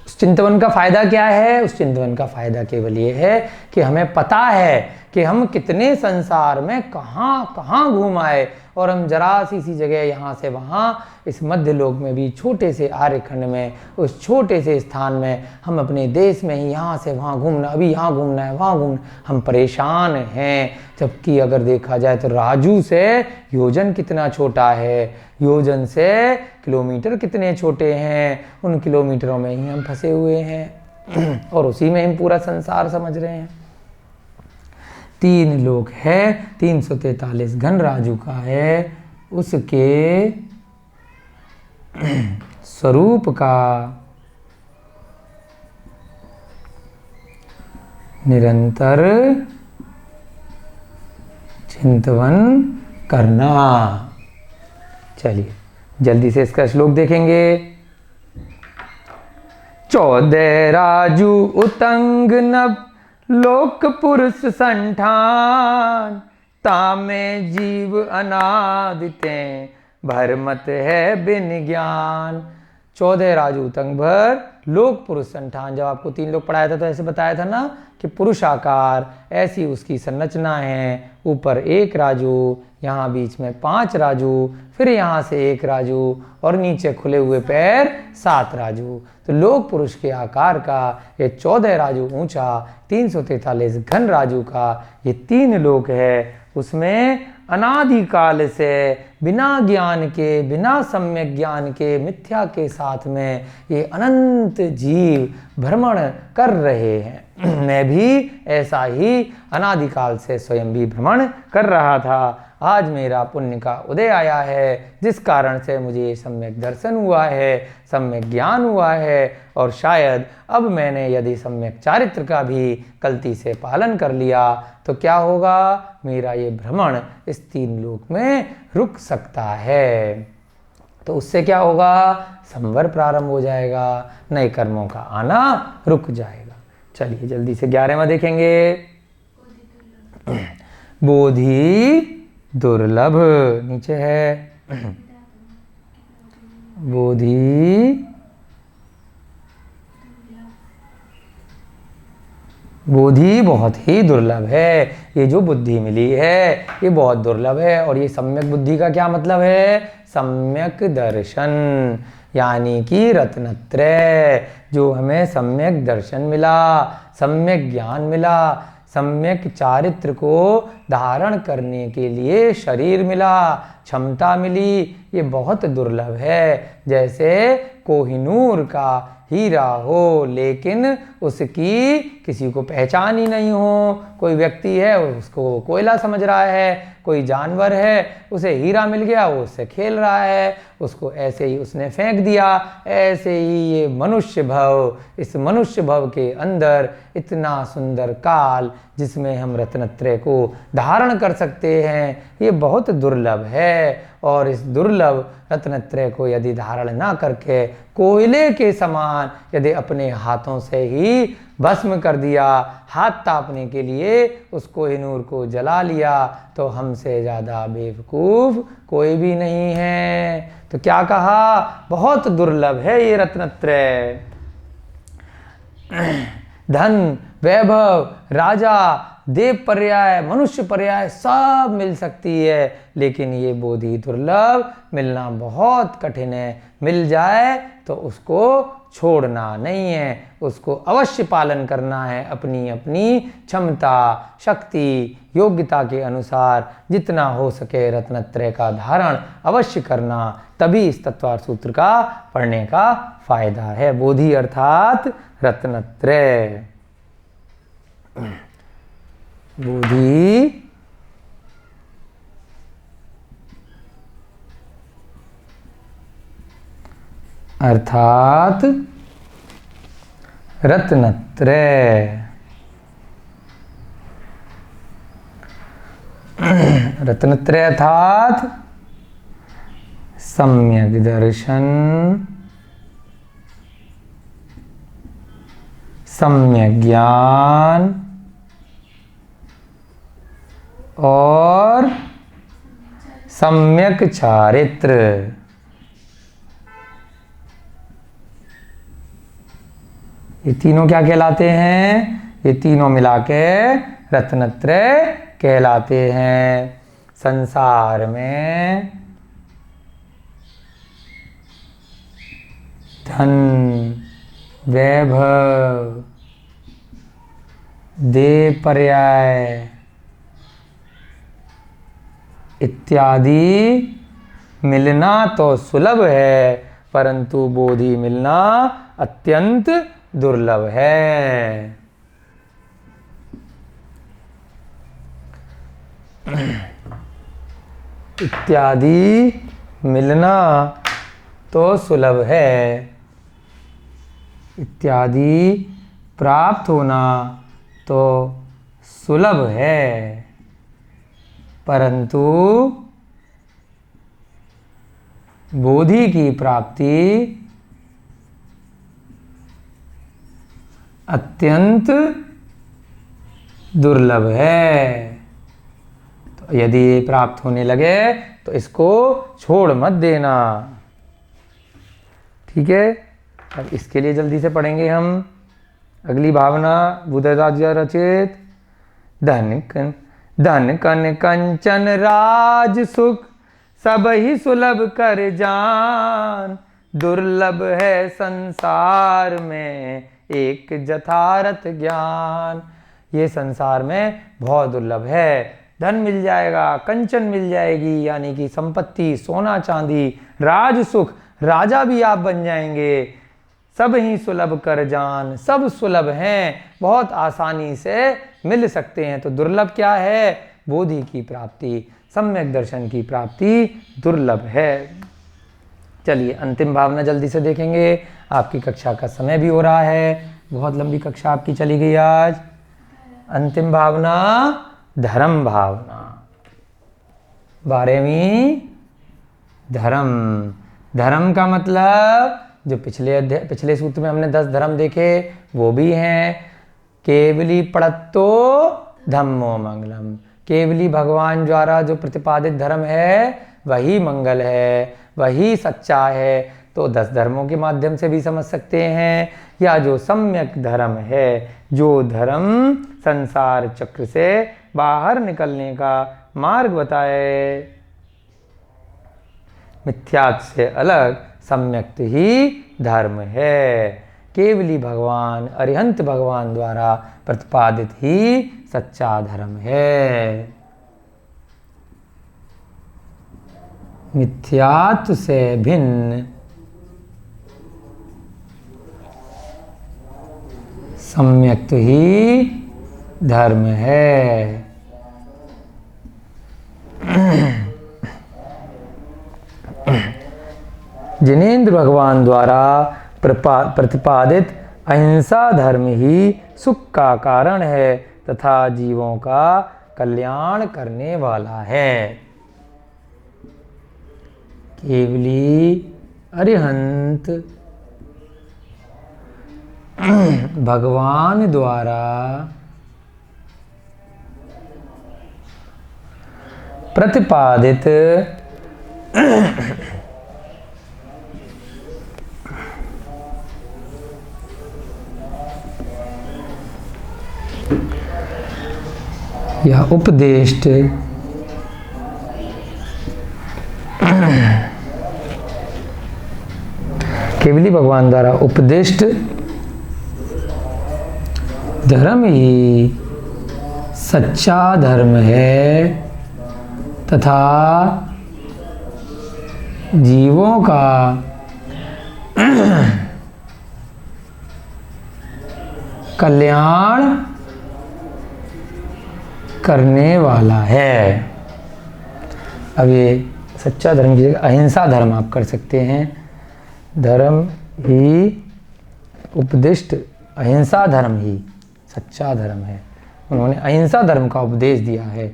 उस चिंतन का फायदा क्या है? उस चिंतन का फायदा केवल ये है कि हमें पता है कि हम कितने संसार में कहाँ कहाँ घूम आए और हम जरा सी जगह यहाँ से वहाँ इस मध्य लोक में भी छोटे से आर्यखंड में उस छोटे से स्थान में हम अपने देश में ही यहाँ से वहाँ घूमना, अभी यहाँ घूमना है वहाँ घूमना, हम परेशान हैं। जबकि अगर देखा जाए तो राजू से योजन कितना छोटा है, योजन से किलोमीटर कितने छोटे हैं, उन किलोमीटरों में ही हम फंसे हुए हैं और उसी में हम पूरा संसार समझ रहे हैं। तीन लोक है, 343 घन राजू का है, उसके स्वरूप का निरंतर चिंतन करना। चलिए जल्दी से इसका श्लोक देखेंगे। 14 राजू उतंग नभ लोक पुरुष संठान, तामे जीव अनादिते भरमत है बिन ज्ञान। 14 राजू तंग भर लोक पुरुष संठान। जब आपको 3 लोग पढ़ाया था तो ऐसे बताया था ना कि पुरुषाकार ऐसी उसकी संरचना है, ऊपर 1 राजू, यहाँ बीच में 5 राजू, फिर यहाँ से 1 राजू और नीचे खुले हुए पैर 7 राजू। तो लोक पुरुष के आकार का ये 14 राजू ऊंचा 343 घन राजू का ये 3 लोक है। उसमें अनादिकाल से बिना ज्ञान के, बिना सम्यक ज्ञान के, मिथ्या के साथ में ये अनंत जीव भ्रमण कर रहे हैं। मैं भी ऐसा ही अनादिकाल से स्वयं भी भ्रमण कर रहा था। आज मेरा पुण्य का उदय आया है, जिस कारण से मुझे सम्यक दर्शन हुआ है, सम्यक ज्ञान हुआ है और शायद अब मैंने यदि सम्यक चारित्र का भी गलती से पालन कर लिया तो क्या होगा, मेरा ये भ्रमण इस 3 लोक में रुक सकता है। तो उससे क्या होगा, संवर प्रारंभ हो जाएगा, नए कर्मों का आना रुक जाएगा। चलिए जल्दी से 11वां देखेंगे। बोधि दुर्लभ, नीचे है बोधि बोधि बहुत ही दुर्लभ है। ये जो बुद्धि मिली है ये बहुत दुर्लभ है। और ये सम्यक बुद्धि का क्या मतलब है, सम्यक दर्शन, यानी कि रत्नत्रय। जो हमें सम्यक दर्शन मिला, सम्यक ज्ञान मिला, सम्यक चारित्र को धारण करने के लिए शरीर मिला, क्षमता मिली, ये बहुत दुर्लभ है। जैसे कोहिनूर का हीरा हो लेकिन उसकी किसी को पहचान ही नहीं हो। कोई व्यक्ति है उसको कोयला समझ रहा है, कोई जानवर है उसे हीरा मिल गया वो उससे खेल रहा है, उसको ऐसे ही उसने फेंक दिया। ऐसे ही ये मनुष्य भव, इस मनुष्य भव के अंदर इतना सुंदर काल जिसमें हम रत्नत्रय को धारण कर सकते हैं, ये बहुत दुर्लभ है। और इस दुर्लभ रत्नत्रय को यदि धारण ना करके कोयले के समान यदि अपने हाथों से ही भस्म कर दिया, हाथ तापने के लिए उस कोहिनूर को जला लिया, तो हमसे ज़्यादा बेवकूफ़ कोई भी नहीं है। तो क्या कहा, बहुत दुर्लभ है ये रत्नत्रय। धन, वैभव, राजा, देव पर्याय, मनुष्य पर्याय सब मिल सकती है, लेकिन ये बोधि दुर्लभ, मिलना बहुत कठिन है। मिल जाए तो उसको छोड़ना नहीं है, उसको अवश्य पालन करना है। अपनी अपनी क्षमता, शक्ति, योग्यता के अनुसार जितना हो सके रत्नत्रय का धारण अवश्य करना, तभी इस तत्वार्थ सूत्र का पढ़ने का फायदा है। बोधि अर्थात रत्नत्रय। बोधि अर्थात रत्नत्रय। रत्नत्रय अर्थात सम्यक दर्शन, सम्यक ज्ञान और सम्यक चारित्र। ये तीनों क्या कहलाते हैं? ये तीनों मिला के रत्नत्रय कहलाते हैं। संसार में धन, वैभव, देह पर्याय इत्यादि मिलना तो सुलभ है, परंतु बोधि मिलना अत्यंत दुर्लभ है। इत्यादि मिलना तो सुलभ है, इत्यादि प्राप्त होना तो सुलभ है, परंतु बोधि की प्राप्ति अत्यंत दुर्लभ है। तो यदि ये प्राप्त होने लगे तो इसको छोड़ मत देना। ठीक है, अब इसके लिए जल्दी से पढ़ेंगे हम अगली भावना। बुद्धदास रचित धन कन कंचन राज सुख सब ही सुलभ कर जान, दुर्लभ है संसार में एक जथारथ ज्ञान। ये संसार में बहुत दुर्लभ है। धन मिल जाएगा, कंचन मिल जाएगी यानी कि संपत्ति, सोना चांदी, राज सुख, राजा भी आप बन जाएंगे। सब ही सुलभ कर जान, सब सुलभ हैं, बहुत आसानी से मिल सकते हैं। तो दुर्लभ क्या है? बोधि की प्राप्ति, सम्यक दर्शन की प्राप्ति दुर्लभ है। चलिए अंतिम भावना जल्दी से देखेंगे। आपकी कक्षा का समय भी हो रहा है, बहुत लंबी कक्षा आपकी चली गई आज। अंतिम भावना धर्म भावना, 12वीं धर्म। धर्म का मतलब जो पिछले सूत्र में हमने 10 धर्म देखे वो भी हैं। केवली पढ़त्तो धम्मो मंगलम, केवली भगवान द्वारा जो प्रतिपादित धर्म है वही मंगल है, वही सच्चा है। तो 10 धर्मों के माध्यम से भी समझ सकते हैं, या जो सम्यक धर्म है, जो धर्म संसार चक्र से बाहर निकलने का मार्ग बताए। मिथ्यात्व से अलग सम्यक्त ही धर्म है। केवली भगवान, अरिहंत भगवान द्वारा प्रतिपादित ही सच्चा धर्म है। मिथ्यात्व से भिन्न सम्यक्त ही धर्म है। जिनेंद्र भगवान द्वारा प्रतिपादित अहिंसा धर्म ही सुख का कारण है तथा जीवों का कल्याण करने वाला है। केवली अरिहंत भगवान द्वारा प्रतिपादित या उपदेष्ट केवली भगवान द्वारा उपदिष्ट धर्म ही सच्चा धर्म है तथा जीवों का कल्याण करने वाला है। अब ये सच्चा धर्म की जगह अहिंसा धर्म आप कर सकते हैं। धर्म ही उपदिष्ट, अहिंसा धर्म ही सच्चा धर्म है। उन्होंने अहिंसा धर्म का उपदेश दिया है।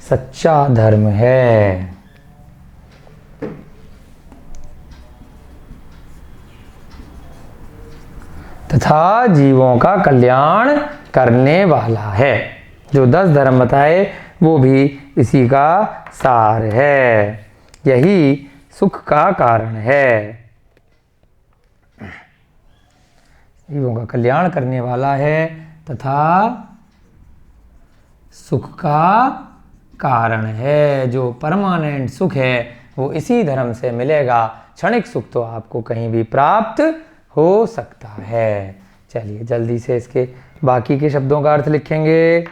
सच्चा धर्म है। तथा जीवों का कल्याण करने वाला है। जो 10 धर्म बताए वो भी इसी का सार है। यही सुख का कारण है। जीवों का कल्याण करने वाला है तथा सुख का कारण है। जो परमानेंट सुख है वो इसी धर्म से मिलेगा। क्षणिक सुख तो आपको कहीं भी प्राप्त हो सकता है। चलिए जल्दी से इसके बाकी के शब्दों का अर्थ लिखेंगे।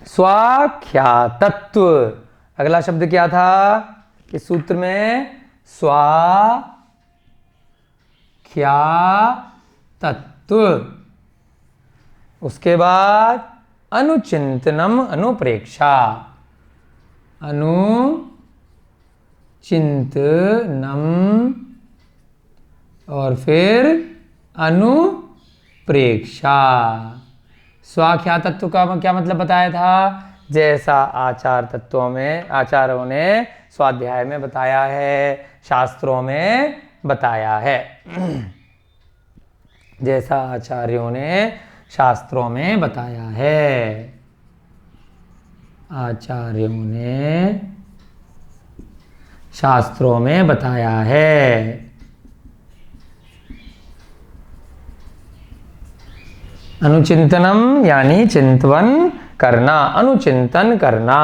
स्वाख्यातत्व, अगला शब्द क्या था इस सूत्र में? स्वाख्यातत्व। उसके बाद अनुचिंतनम अनुप्रेक्षा। अनुचिंतनम और फिर अनुप्रेक्षा। स्वाख्या तत्व का क्या मतलब बताया था? जैसा आचार तत्वों में आचार्यों ने स्वाध्याय में बताया है, शास्त्रों में बताया है। जैसा आचार्यों ने शास्त्रों में बताया है। आचार्यों ने शास्त्रों में बताया है। अनुचिंतनम यानी चिंतन करना, अनुचिंतन करना,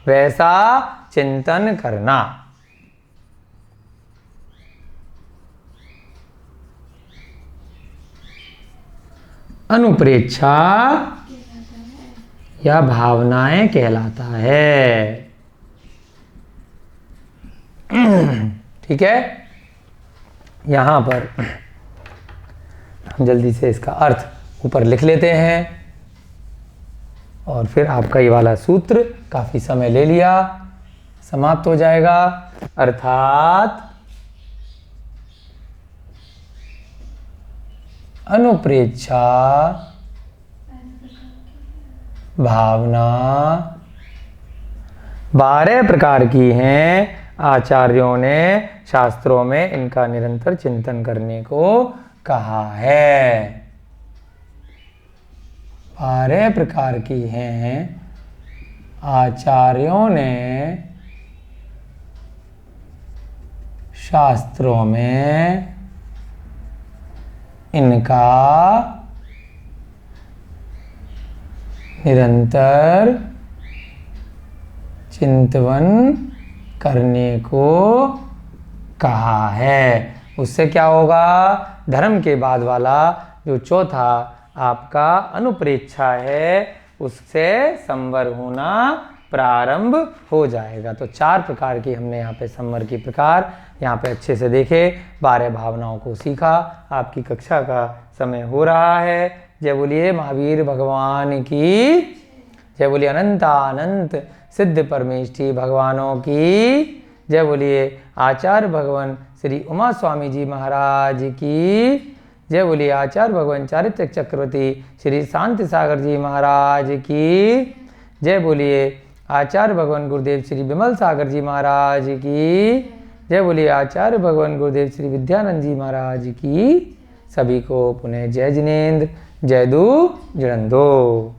वैसा चिंतन करना। अनुप्रेक्षा या भावनाएं कहलाता है। ठीक है, यहां पर हम जल्दी से इसका अर्थ ऊपर लिख लेते हैं और फिर आपका ये वाला सूत्र काफी समय ले लिया, समाप्त हो जाएगा। अर्थात अनुप्रेक्षा भावना 12 प्रकार की हैं। आचार्यों ने शास्त्रों में इनका निरंतर चिंतन करने को कहा है। 12 प्रकार की हैं। आचार्यों ने शास्त्रों में इनका निरंतर चिंतन करने को कहा है। उससे क्या होगा? धर्म के बाद वाला जो चौथा आपका अनुप्रेक्षा है उससे संवर होना प्रारंभ हो जाएगा। तो 4 प्रकार की हमने यहाँ पे संवर की प्रकार यहाँ पे अच्छे से देखे, 12 भावनाओं को सीखा। आपकी कक्षा का समय हो रहा है। जय बोलिए महावीर भगवान की, जय बोलिए अनंतानंत सिद्ध परमेष्ठी भगवानों की, जय बोलिए आचार्य भगवान श्री उमा स्वामी जी महाराज की, जय बोलिए आचार्य भगवान चारित्र चक्रवर्ती श्री शांति सागर जी महाराज की, जय बोलिए आचार्य भगवान गुरुदेव श्री विमल सागर जी महाराज की, जय बोलिए आचार्य भगवान गुरुदेव श्री विद्यानंद जी महाराज की। सभी को पुनः जय जिनेन्द्र, जय दू जड़ंदो।